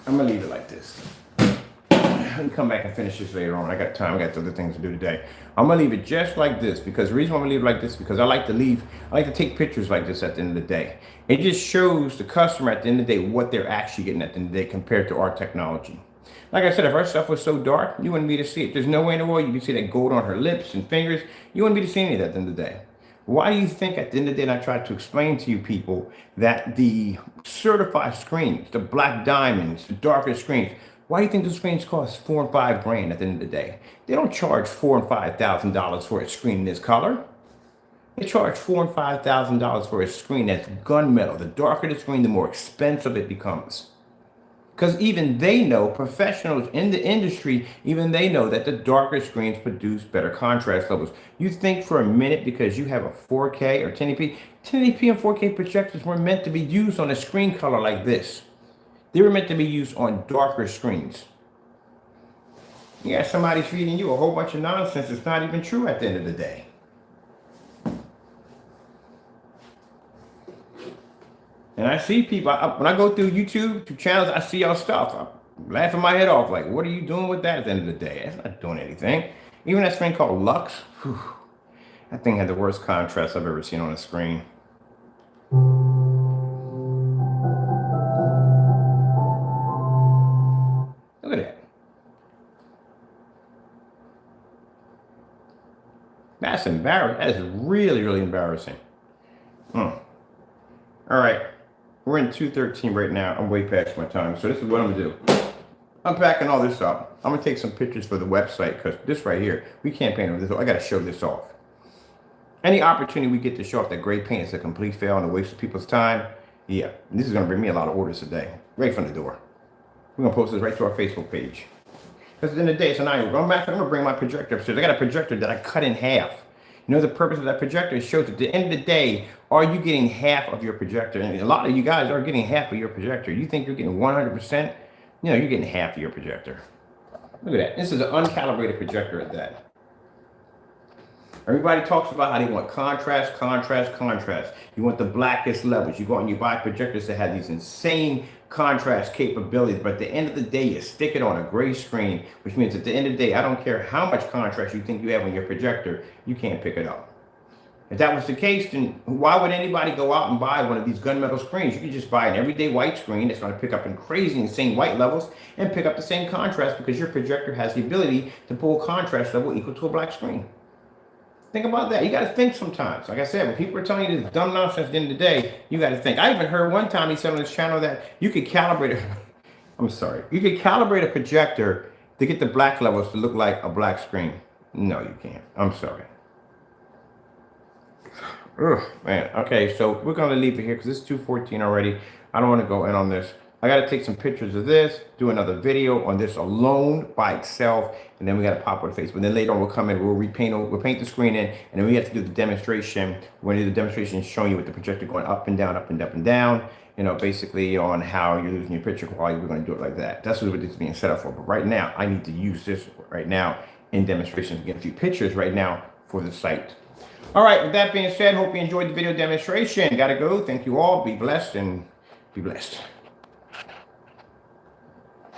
I'm gonna leave it like this. I can come back and finish this later on. I got time, I got other things to do today. I'm gonna leave it just like this because the reason why I'm gonna leave it like this is because I like to take pictures like this at the end of the day. It just shows the customer at the end of the day what they're actually getting at the end of the day compared to our technology. Like I said, if our stuff was so dark, you wouldn't be able to see it. There's no way in the world you can see that gold on her lips and fingers. You wouldn't be able to see any of that at the end of the day. Why do you think at the end of the day, and I try to explain to you people that the certified screens, the black diamonds, the darker screens, why do you think the screens cost $4 and $5 grand at the end of the day? They don't charge $4,000 and $5,000 for a screen this color. They charge $4,000 and $5,000 for a screen that's gunmetal. The darker the screen, the more expensive it becomes. Because even they know, professionals in the industry, even they know that the darker screens produce better contrast levels. You think for a minute because you have a 4K or 1080p and 4K projectors were meant to be used on a screen color like this. They were meant to be used on darker screens. You got somebody feeding you a whole bunch of nonsense that's not even true at the end of the day. And I see people, when I go through YouTube channels, I see y'all stuff. I'm laughing my head off, like, what are you doing with that at the end of the day? It's not doing anything. Even that screen called Lux, whew, that thing had the worst contrast I've ever seen on a screen. Look at that. That's embarrassing. That is really, really embarrassing. All right. We're in 2:13 right now. I'm way past my time. So this is what I'm gonna do. I'm packing all this up. I'm gonna take some pictures for the website because this right here, we can't paint over this. I gotta show this off. Any opportunity we get to show off that gray paint is a complete fail and a waste of people's time. Yeah, and this is gonna bring me a lot of orders today, right from the door. We're gonna post this right to our Facebook page. Because at the end of the day, so now I'm going back. I'm gonna bring my projector upstairs. I got a projector that I cut in half. You know, the purpose of that projector shows at the end of the day, are you getting half of your projector? And a lot of you guys are getting half of your projector. You think you're getting 100%? You know, you're getting half of your projector. Look at that. This is an uncalibrated projector at that. Everybody talks about how they want contrast, contrast, contrast. You want the blackest levels. You go out and you buy projectors that have these insane contrast capabilities, but at the end of the day, you stick it on a gray screen, which means at the end of the day, I don't care how much contrast you think you have on your projector, you can't pick it up. If that was the case, then why would anybody go out and buy one of these gunmetal screens? You could just buy an everyday white screen that's going to pick up in crazy insane white levels and pick up the same contrast because your projector has the ability to pull contrast level equal to a black screen. Think about that. You got to think sometimes. Like I said, when people are telling you this dumb nonsense at the end of the day, you got to think. I even heard one time he said on his channel that you could calibrate I'm sorry. You could calibrate a projector to get the black levels to look like a black screen. No, you can't. I'm sorry. Ugh, man. Okay, so we're going to leave it here because it's 2:14 already. I don't want to go in on this. I got to take some pictures of this, do another video on this alone by itself, and then we got to pop on the Facebook. Then later on, we'll come in, we'll paint the screen in, and then we have to do the demonstration. We're going to do the demonstration showing you with the projector going up and down, up and up and down, you know, basically on how you're losing your picture quality. We're going to do it like that. That's what it's being set up for. But right now, I need to use this right now in demonstrations, get a few pictures right now for the site. All right, with that being said, hope you enjoyed the video demonstration. Gotta go. Thank you all. Be blessed and be blessed.